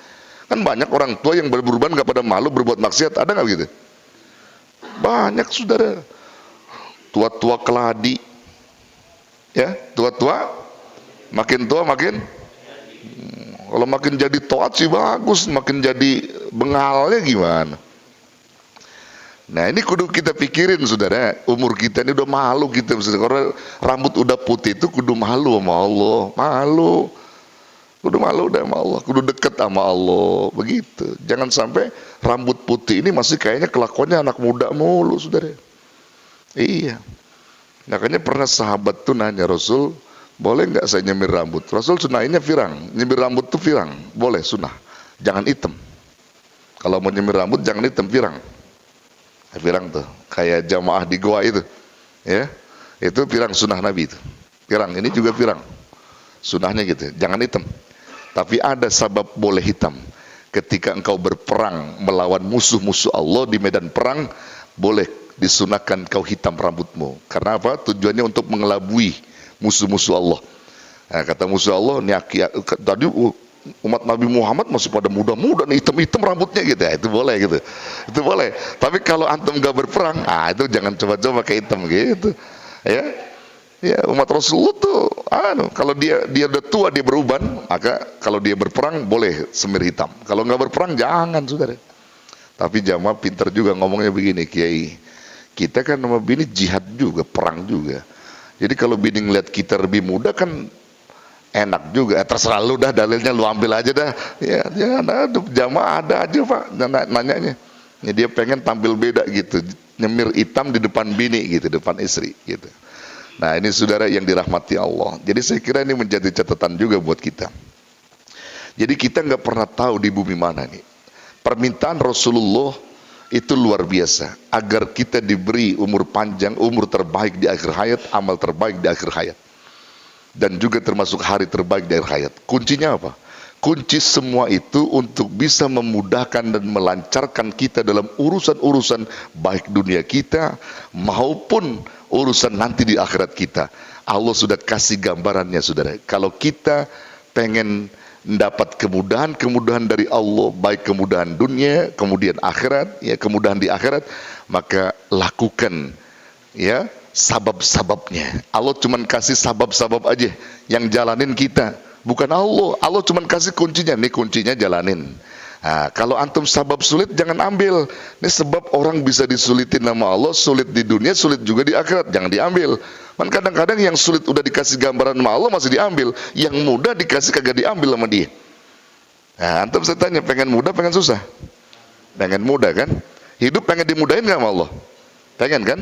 Kan banyak orang tua yang beruban gak pada malu berbuat maksiat, ada gak begitu? Banyak saudara. Tua-tua keladi, ya, tua-tua makin tua makin kalau makin jadi toat sih bagus, makin jadi bengalnya gimana? Nah ini kudu kita pikirin saudara, umur kita ini udah malu kita, kalau rambut udah putih itu kudu malu sama Allah, kudu malu udah sama Allah, kudu deket sama Allah, begitu. Jangan sampai rambut putih ini masih kayaknya kelakuannya anak muda mulu saudara. Iya. Makanya pernah sahabat tuh nanya Rasul, boleh nggak saya nyemir rambut? Rasul sunahinnya firang, nyemir rambut tuh firang, boleh sunnah, jangan hitam. Kalau mau nyemir rambut jangan hitam, firang. Firang tuh, kayak jamaah di goa itu, ya, itu firang sunnah Nabi itu. Firang ini juga firang, sunnahnya gitu, jangan hitam. Tapi ada sabab boleh hitam. Ketika engkau berperang melawan musuh-musuh Allah di medan perang, boleh disunahkan kau hitam rambutmu. Karena apa? Tujuannya untuk mengelabui musuh-musuh Allah. Nah, kata musuh Allah, tadi umat Nabi Muhammad masih pada muda-muda nih, hitam-hitam rambutnya gitu ya, itu boleh gitu. Itu boleh. Tapi kalau antum gak berperang, itu jangan coba-coba kayak hitam gitu. Ya. Ya, umat Rasulullah tuh kalau dia udah tua, dia beruban, maka kalau dia berperang boleh semir hitam. Kalau nggak berperang jangan, saudara. Tapi jamaah pinter juga ngomongnya begini, Kiai. Kita kan sama bini jihad juga, perang juga. Jadi kalau bini ngeliat kita lebih muda kan enak juga. Terserah lu dah, dalilnya lu ambil aja dah. Ya, jangan ada jamaah ada aja Pak nanyanya. Ya, dia pengen tampil beda gitu, nyemir hitam di depan bini gitu, depan istri gitu. Nah, ini saudara yang dirahmati Allah. Jadi saya kira ini menjadi catatan juga buat kita. Jadi kita nggak pernah tahu di bumi mana nih. Permintaan Rasulullah itu luar biasa, agar kita diberi umur panjang, umur terbaik di akhir hayat, amal terbaik di akhir hayat, dan juga termasuk hari terbaik di akhir hayat. Kuncinya apa? Kunci semua itu untuk bisa memudahkan dan melancarkan kita dalam urusan-urusan baik dunia kita maupun urusan nanti di akhirat kita. Allah sudah kasih gambarannya, saudara. Kalau kita pengen mendapat kemudahan-kemudahan dari Allah, baik kemudahan dunia, kemudian akhirat, ya kemudahan di akhirat, maka lakukan ya sabab-sababnya. Allah cuman kasih sabab-sabab aja, yang jalanin kita, bukan Allah. Allah cuman kasih kuncinya, nih kuncinya jalanin. Nah, kalau antum sabab sulit jangan ambil. Ini sebab orang bisa disulitin nama Allah, sulit di dunia, sulit juga di akhirat, jangan diambil. Kan kadang-kadang yang sulit udah dikasih gambaran sama Allah masih diambil, yang mudah dikasih kagak diambil sama dia. Nah, antum saya tanya, pengen mudah pengen susah? Pengen mudah kan? Hidup pengen dimudahin gak sama Allah? Pengen kan?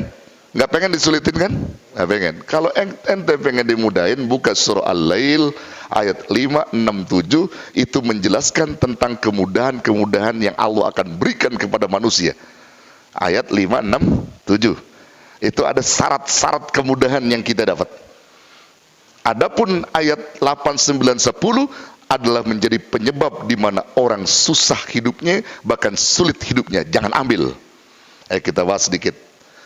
Nggak pengen disulitin kan? Nggak pengen. Kalau ente pengen dimudahin, buka surah Al-Lail ayat 5, 6, 7, itu menjelaskan tentang kemudahan-kemudahan yang Allah akan berikan kepada manusia. Ayat 5, 6, 7 itu ada syarat-syarat kemudahan yang kita dapat. Adapun ayat 8, 9, 10 adalah menjadi penyebab di mana orang susah hidupnya, bahkan sulit hidupnya. Jangan ambil. Kita bahas sedikit.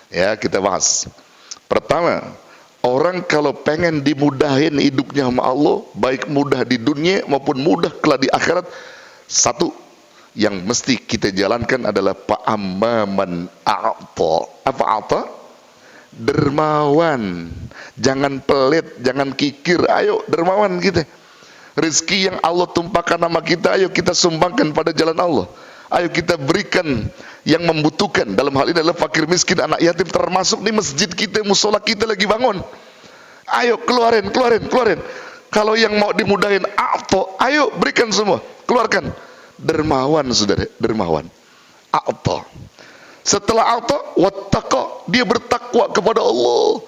Ya, kita bahas. Pertama, orang kalau pengen dimudahin hidupnya sama Allah, baik mudah di dunia maupun mudah kelak di akhirat, satu yang mesti kita jalankan adalah fa'amman a'ta. Apa a'ta? Dermawan. Jangan pelit, jangan kikir. Ayo dermawan kita. Rezeki yang Allah tumpahkan nama kita, ayo kita sumbangkan pada jalan Allah. Ayo kita berikan yang membutuhkan. Dalam hal ini adalah fakir miskin, anak yatim, termasuk di masjid kita, musola kita lagi bangun. Ayo keluarin. Kalau yang mau dimudahin a'ta, ayo berikan semua, keluarkan. Dermawan, saudara, dermawan. A'ta. Setelah a'ta, wattaqa, dia bertakwa kepada Allah.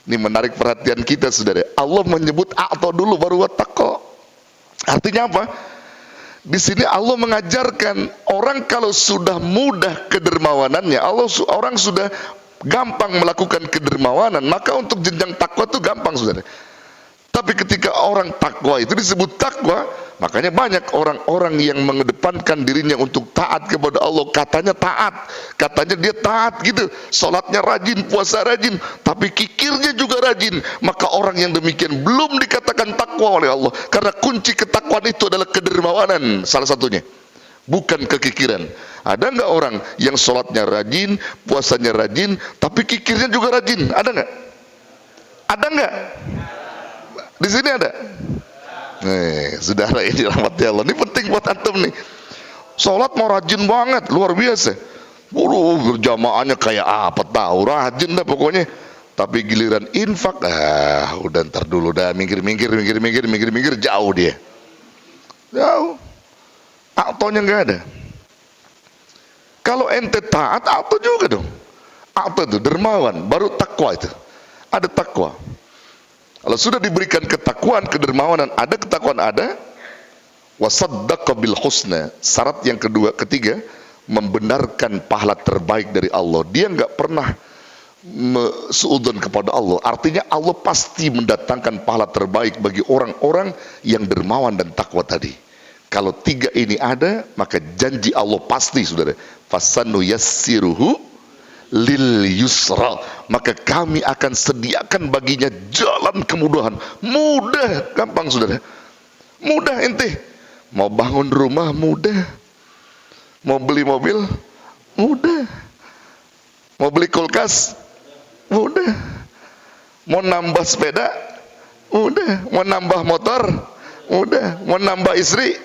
Ini menarik perhatian kita, saudara. Allah menyebut a'ta dulu baru wattaqa. Artinya apa? Di sini Allah mengajarkan orang kalau sudah mudah kedermawanannya, orang sudah gampang melakukan kedermawanan, maka untuk jenjang takwa itu gampang, saudara. Tapi ketika orang takwa itu disebut takwa, makanya banyak orang-orang yang mengedepankan dirinya untuk taat kepada Allah. Katanya dia taat gitu, sholatnya rajin, puasa rajin, tapi kikirnya juga rajin. Maka orang yang demikian belum dikatakan takwa oleh Allah, karena kunci ketakwaan itu adalah kedermawanan, salah satunya, bukan kekikiran. Ada nggak orang yang sholatnya rajin, puasanya rajin, tapi kikirnya juga rajin? Ada nggak? Ada nggak? Di sini ada. Saudara ini rahmat Allah. Ini penting buat antum nih. Sholat mau rajin banget, luar biasa. Berjamaahnya kayak apa tahu, rajin dah pokoknya. Tapi giliran infak, udah ntar dulu dah, minggir, jauh dia. Jauh. Aktonya nggak ada. Kalau ente taat, akto juga dong. Apa itu? Dermawan, baru takwa itu. Ada takwa. Kalau sudah diberikan ketakwaan, kedermawanan, ada ketakwaan, ada wasaddaqa bil husna. Syarat yang ketiga, membenarkan pahala terbaik dari Allah. Dia nggak pernah suudzon kepada Allah. Artinya Allah pasti mendatangkan pahala terbaik bagi orang-orang yang dermawan dan takwa tadi. Kalau tiga ini ada, maka janji Allah pasti, saudara. Fasanu yassiruhu lil yusra, maka kami akan sediakan baginya jalan kemudahan. Mudah, gampang saudara. Mudah ente. Mau bangun rumah mudah. Mau beli mobil mudah. Mau beli kulkas mudah. Mau nambah sepeda mudah. Mau nambah motor mudah. Mau nambah istri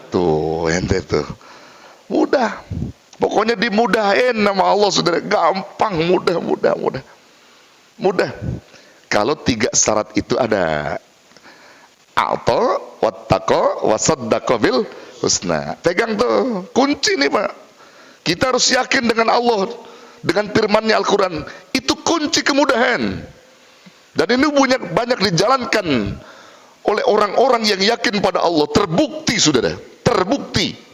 tuh ente tuh mudah. Pokoknya dimudahin nama Allah, saudara. Gampang, mudah. Kalau tiga syarat itu ada. A'ta, wattaqa, wasaddaqa bil husna. Pegang tuh, kunci nih Pak. Kita harus yakin dengan Allah, dengan firman-Nya Al-Quran. Itu kunci kemudahan. Dan ini banyak dijalankan oleh orang-orang yang yakin pada Allah. Terbukti, saudara. Terbukti.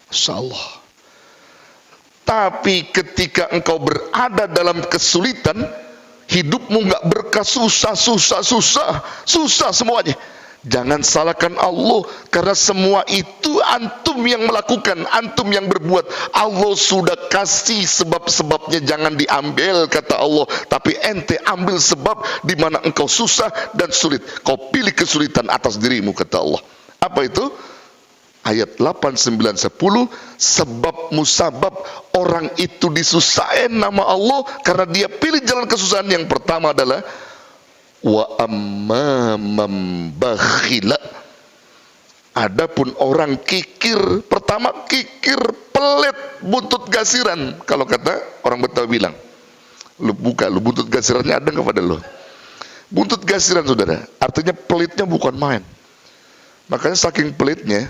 Masya Allah. Tapi ketika engkau berada dalam kesulitan, hidupmu nggak berkah, susah semuanya. Jangan salahkan Allah, karena semua itu antum yang melakukan, antum yang berbuat. Allah sudah kasih sebab-sebabnya, jangan diambil kata Allah. Tapi ente ambil sebab di mana engkau susah dan sulit. Kau pilih kesulitan atas dirimu kata Allah. Apa itu? Ayat 8, 9, 10, sebab musabab orang itu disusahin nama Allah karena dia pilih jalan kesusahan. Yang pertama adalah wa ammam bakhila. Adapun orang kikir, pertama kikir, pelit, buntut gasiran. Kalau kata orang Betawi bilang, lu buka, lu buntut gasirannya ada nggak pada lu? Buntut gasiran saudara, artinya pelitnya bukan main. Makanya saking pelitnya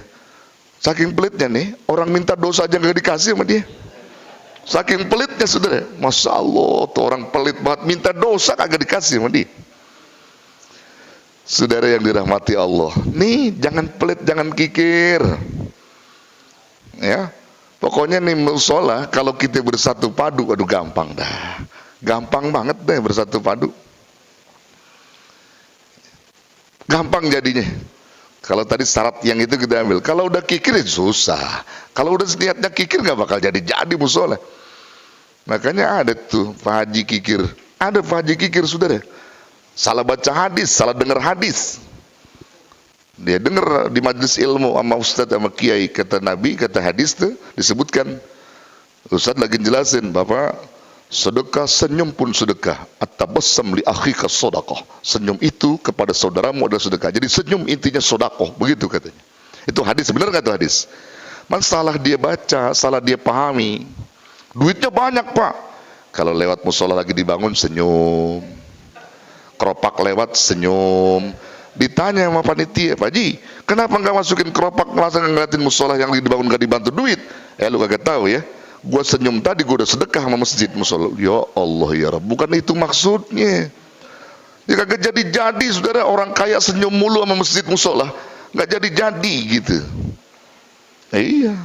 nih, orang minta dosa aja nggak dikasih sama dia. Saking pelitnya saudara. Masya Allah, tuh orang pelit banget, minta dosa kagak dikasih sama dia. Saudara yang dirahmati Allah, nih jangan pelit, jangan kikir. Ya, pokoknya nih musola kalau kita bersatu padu, aduh gampang dah. Gampang banget deh bersatu padu. Gampang jadinya. Kalau tadi syarat yang itu kita ambil. Kalau udah kikir susah. Kalau udah niatnya kikir nggak bakal jadi musola. Makanya ada tuh Pak Haji kikir. Ada Pak Haji kikir saudara. Salah baca hadis, salah dengar hadis. Dia dengar di majelis ilmu sama ustadz sama kiai, kata Nabi, kata hadis tuh disebutkan. Ustadz lagi jelasin, Bapak, sedekah senyum pun sedekah. At-tabassam li akhika shadaqah. Senyum itu kepada saudaramu adalah sedekah. Jadi senyum intinya sedekah, begitu katanya. Itu hadis, benar enggak itu hadis? Salah dia baca, salah dia pahami. Duitnya banyak, Pak. Kalau lewat musola lagi dibangun senyum. Keropak lewat senyum. Ditanya sama panitia, Pak Haji, kenapa enggak masukin keropak, masa ngeliatin musola yang dibangun enggak dibantu duit? Lu kagak tahu ya. Gua senyum tadi, gua udah sedekah sama masjid musola. Ya Allah ya Rabb, bukan itu maksudnya. Dia kagak jadi saudara, orang kaya senyum mulu sama masjid musola, nggak jadi gitu. Iya.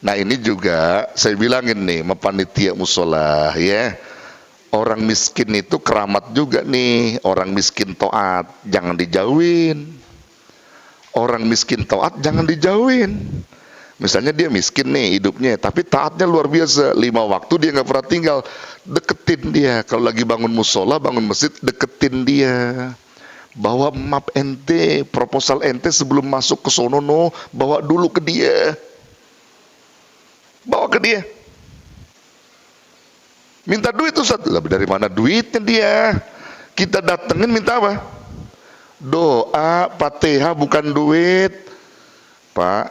Nah ini juga saya bilangin nih sama panitia musola ya. Orang miskin itu keramat juga nih. Orang miskin taat jangan dijauhin. Orang miskin taat jangan dijauhin. Misalnya dia miskin nih hidupnya, tapi taatnya luar biasa. 5 waktu dia nggak pernah tinggal. Deketin dia. Kalau lagi bangun musola, bangun masjid, deketin dia. Bawa map ente, proposal ente sebelum masuk ke sono, bawa dulu ke dia. Bawa ke dia. Minta duit Ustaz. Lah dari mana duitnya dia? Kita datengin minta apa? Doa, Fatihah bukan duit. Pak,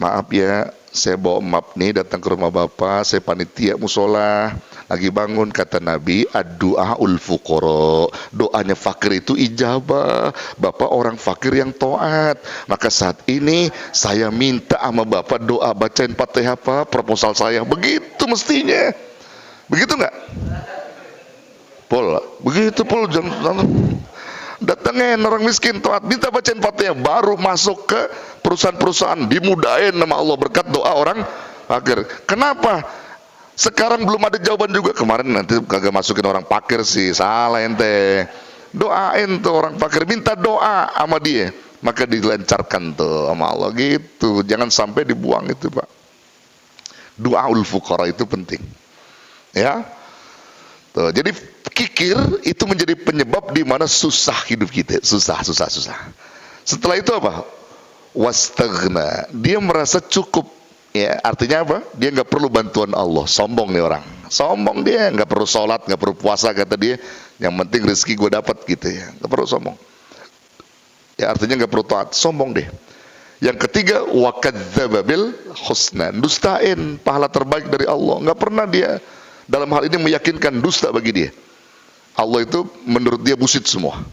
maaf ya, saya bawa map nih datang ke rumah Bapak, saya panitia musola, lagi bangun, kata Nabi, ad-du'aul fuqara, doanya fakir itu ijabah. Bapak orang fakir yang taat, maka saat ini saya minta sama Bapak doa, bacain Fatihah Pak, proposal saya, begitu mestinya. Begitu nggak? Pol, begitu pol, jangan datangin orang miskin taat, minta bacain Fatihah, baru masuk ke perusahaan-perusahaan, dimudahin nama Allah berkat doa orang fakir. Kenapa? Sekarang belum ada jawaban juga. Kemarin nanti kagak masukin orang fakir sih, salah ente. Doain tuh orang fakir, minta doa sama dia, maka dilancarkan tuh sama Allah gitu. Jangan sampai dibuang itu, Pak. Doaul fuqara itu penting. Ya. Tuh, jadi kikir itu menjadi penyebab di mana susah hidup kita, susah. Setelah itu apa? Wastaghna, dia merasa cukup. Ya, artinya apa? Dia nggak perlu bantuan Allah. Sombong nih orang. Sombong dia, nggak perlu sholat, nggak perlu puasa, kata dia. Yang penting rezeki gue dapat gitu ya. Nggak perlu sombong. Ya artinya nggak perlu taat. Sombong deh. Yang ketiga, wakadzdzaba bil husna, dustain pahala terbaik dari Allah. Nggak pernah dia dalam hal ini meyakinkan dusta bagi dia. Allah itu menurut dia bullshit semua.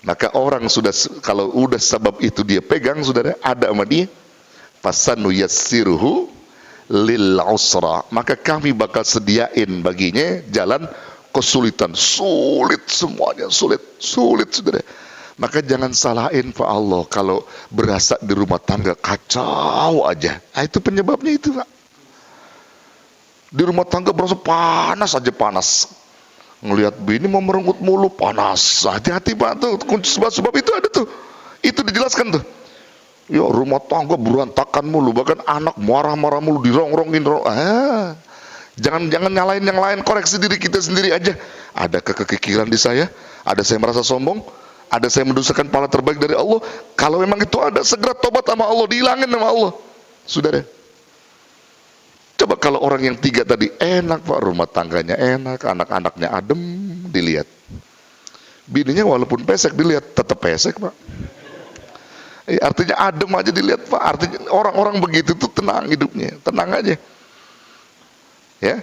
Maka orang sudah, kalau udah sebab itu dia pegang, saudara, ada sama dia, fasanu yassiruhu lil usra, maka kami bakal sediain baginya jalan kesulitan. Sulit semuanya, sulit saudara. Maka jangan salahin Pak Allah kalau berasa di rumah tangga kacau aja. Nah, itu penyebabnya itu, Pak. Di rumah tangga berasa panas aja, panas. Ngelihat bini mau merenggut mulu, panas. Hati-hati Pak tuh, sebab itu ada tuh. Itu dijelaskan tuh. Ya rumah tangga berantakan mulu, bahkan anak marah-marah mulu, dirongrongin. Jangan nyalain yang lain, koreksi diri kita sendiri aja. Ada kekikiran di saya, ada saya merasa sombong, ada saya mendustakan pahala terbaik dari Allah. Kalau memang itu ada, segera tobat sama Allah, dihilangin sama Allah. Saudara, coba kalau orang yang tiga tadi enak Pak, rumah tangganya enak, anak-anaknya adem, dilihat. Bininya walaupun pesek dilihat, tetap pesek Pak. Artinya adem aja dilihat Pak. Artinya orang-orang begitu tuh tenang hidupnya, tenang aja. Ya,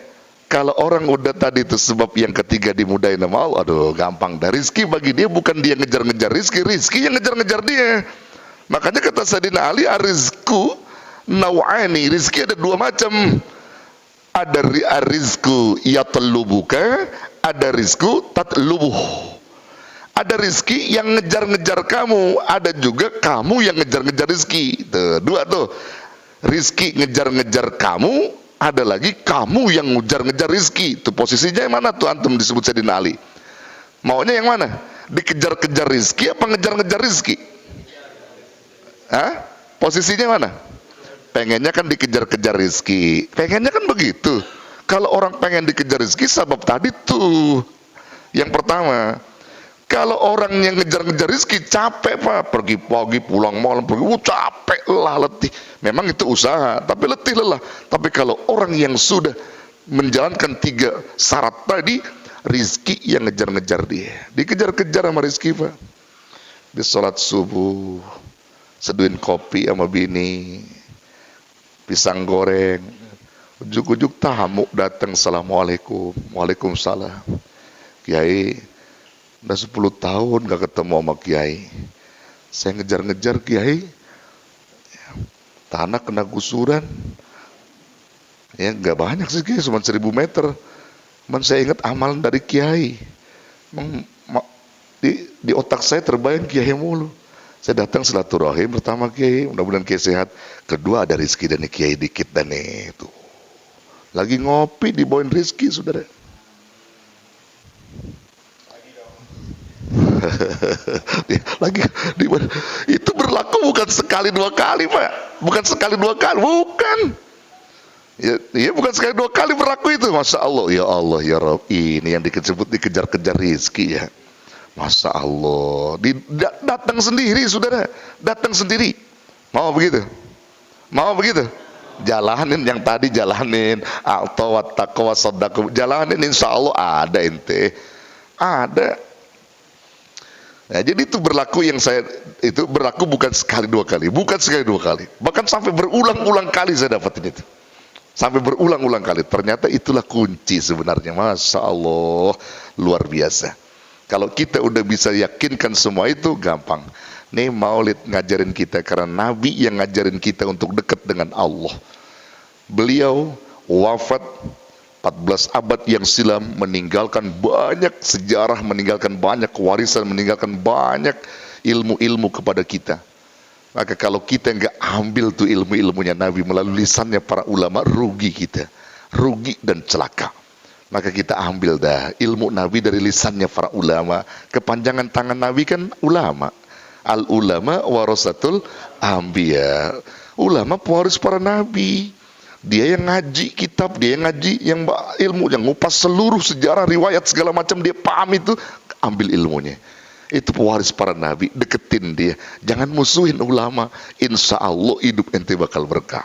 kalau orang udah tadi itu sebab yang ketiga dimudahin sama Allah, aduh gampang. Dari rizki bagi dia bukan dia ngejar-ngejar rizki yang ngejar-ngejar dia. Makanya kata Sayyidina Ali, arizku naw'ani, rizki ada dua macam. Ada rizku yatlubuka, ada rizku tatlubuh. Ada rizki yang ngejar-ngejar kamu, ada juga kamu yang ngejar-ngejar rizki. Tuh, dua tuh. Rizki ngejar-ngejar kamu, ada lagi kamu yang ngejar-ngejar rizki. Itu posisinya yang mana tuh antum disebut Sayyidina Ali? Maunya yang mana? Dikejar-kejar rizki apa ngejar-ngejar rizki? Hah? Posisinya mana? Pengennya kan dikejar-kejar rizki. Pengennya kan begitu. Kalau orang pengen dikejar rizki, sebab tadi tuh. Yang pertama, kalau orang yang ngejar-ngejar rizki capek Pak, pergi pagi pulang malam, capek lah, letih. Memang itu usaha, tapi letih lelah. Tapi kalau orang yang sudah menjalankan tiga syarat tadi, rizki yang ngejar-ngejar dia, dikejar-kejar sama rizki Pak. Di sholat subuh, seduhin kopi sama bini, pisang goreng, ujuk-ujuk tamu datang, assalamualaikum, waalaikumsalam. Kiai, udah 10 tahun gak ketemu sama Kiai. Saya ngejar-ngejar Kiai, tanah kena gusuran. Ya gak banyak sih Kiai, cuma 1000 meter. Cuman saya ingat amalan dari Kiai. Di otak saya terbayang Kiai mulu. Saya datang silaturahim pertama Kiai, mudah-mudahan Kiai sehat. Kedua ada rizki dan Kiai dikit dan itu. Lagi ngopi dibawain rizki saudara. Lagi itu berlaku bukan sekali dua kali Pak, bukan sekali dua kali, bukan ya bukan sekali dua kali berlaku itu. Masya Allah ya Rabb, ini yang disebut dikejar-kejar rizki ya. Masya Allah, datang sendiri saudara, datang sendiri. Mau begitu? Mau begitu? Jalanin yang tadi, jalanin atau taqwa sadaqah, jalanin, insya Allah ada ente, ada. Nah, jadi itu berlaku, yang saya itu berlaku bukan sekali dua kali, bukan sekali dua kali, bahkan sampai berulang-ulang kali saya dapatin itu, sampai berulang-ulang kali. Ternyata itulah kunci sebenarnya. Masya Allah, luar biasa. Kalau kita udah bisa yakinkan semua itu, gampang. Nih Maulid ngajarin kita, karena Nabi yang ngajarin kita untuk dekat dengan Allah. Beliau wafat 14 abad yang silam, meninggalkan banyak sejarah, meninggalkan banyak warisan, meninggalkan banyak ilmu-ilmu kepada kita. Maka kalau kita nggak ambil tuh ilmu-ilmunya Nabi melalui lisannya para ulama, rugi kita, rugi dan celaka. Maka kita ambil dah ilmu Nabi dari lisannya para ulama. Kepanjangan tangan Nabi kan ulama. Al ulama warasatul anbiya. Ulama pewaris para nabi. Dia yang ngaji kitab, dia yang ngaji yang ilmu, yang ngupas seluruh sejarah, riwayat segala macam, dia paham itu, ambil ilmunya. Itu pewaris para nabi, deketin dia. Jangan musuhin ulama. Insya Allah hidup ente bakal berkah.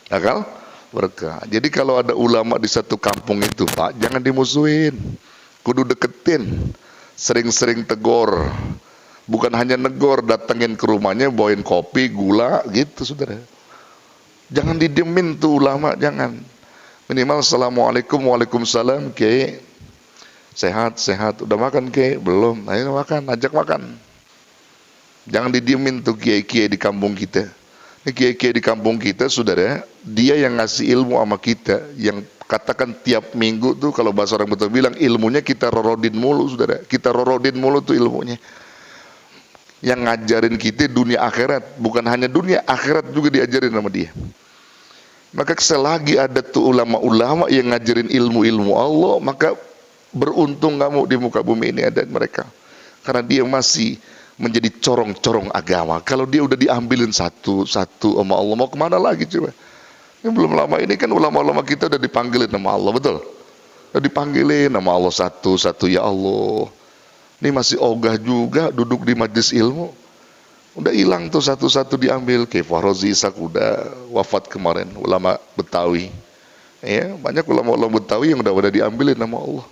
Bakal berkah. Jadi kalau ada ulama di satu kampung itu, Pak, jangan dimusuhin. Kudu deketin. Sering-sering tegor. Bukan hanya negor, datengin ke rumahnya, bawain kopi, gula, gitu saudara. Jangan didiemin tuh ulama, jangan. Minimal assalamualaikum, waalaikumsalam, Kiai. Sehat, sehat. Udah makan, Kiai? Belum. Ayo makan, ajak makan. Jangan didiemin tuh kiai-kiai di kampung kita. Ini kiai-kiai di kampung kita, saudara, dia yang ngasih ilmu sama kita, yang katakan tiap minggu tuh, kalau bahasa orang betul bilang, ilmunya kita rorodin mulu, saudara. Kita rorodin mulu tuh ilmunya. Yang ngajarin kita dunia akhirat, bukan hanya dunia akhirat juga diajarin sama dia. Maka selagi ada tuh ulama-ulama yang ngajarin ilmu-ilmu Allah, maka beruntung kamu di muka bumi ini ada mereka. Karena dia masih menjadi corong-corong agama. Kalau dia udah diambilin satu-satu sama Allah, mau kemana lagi coba? Ini belum lama ini kan ulama-ulama kita udah dipanggilin sama Allah, betul? Udah dipanggilin sama Allah satu-satu, ya Allah. Ini masih ogah juga duduk di majlis ilmu. Udah hilang tuh satu-satu diambil. Kayak Fahrozi Ishak udah wafat kemarin, ulama Betawi. Ya, banyak ulama-ulama Betawi yang udah diambilin sama Allah.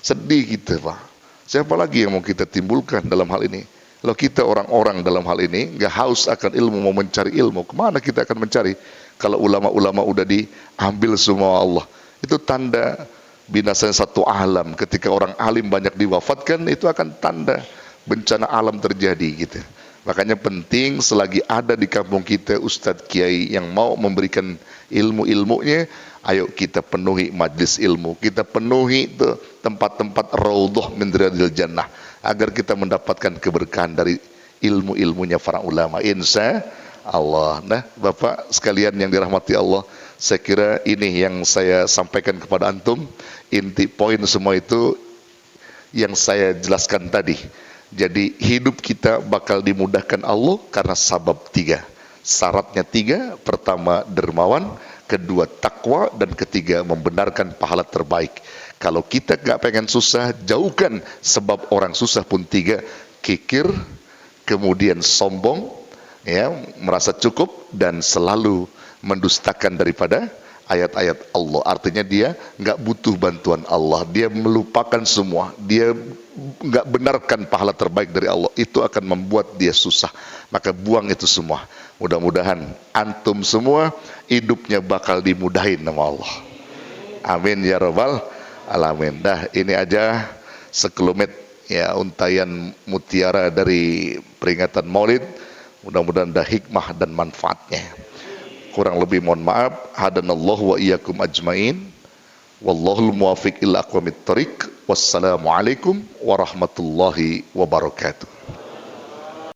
Sedih kita, Pak. Siapa lagi yang mau kita timbulkan dalam hal ini? Kalau kita orang-orang dalam hal ini nggak haus akan ilmu, mau mencari ilmu, kemana kita akan mencari? Kalau ulama-ulama udah diambil semua Allah, itu tanda binasanya satu alam. Ketika orang alim banyak diwafatkan, itu akan tanda bencana alam terjadi gitu. Makanya penting selagi ada di kampung kita Ustadz Kiai yang mau memberikan ilmu-ilmunya, ayo kita penuhi majlis ilmu, kita penuhi tuh tempat-tempat raudhah min riyadil jannah, agar kita mendapatkan keberkahan dari ilmu-ilmunya para ulama, insya Allah. Nah, Bapak sekalian yang dirahmati Allah, saya kira ini yang saya sampaikan kepada antum. Inti poin semua itu yang saya jelaskan tadi. Jadi hidup kita bakal dimudahkan Allah karena sabab 3. Syaratnya 3, pertama dermawan, kedua takwa, dan ketiga membenarkan pahala terbaik. Kalau kita gak pengen susah, jauhkan sebab orang susah pun 3, kikir, kemudian sombong, ya, merasa cukup, dan selalu mendustakan daripada ayat-ayat Allah. Artinya dia nggak butuh bantuan Allah, dia melupakan semua, dia nggak benarkan pahala terbaik dari Allah. Itu akan membuat dia susah. Maka buang itu semua. Mudah-mudahan antum semua hidupnya bakal dimudahin sama Allah. Amin ya rabbal alamin. Dah, ini aja sekelumit ya untayan mutiara dari peringatan Maulid. Mudah-mudahan ada hikmah dan manfaatnya. Kurang lebih mohon maaf. Hadanallahu wa iyyakum ajmain. Wallahul muwaffiq ila aqwamit thoriq. Wassalamualaikum warahmatullahi wabarakatuh.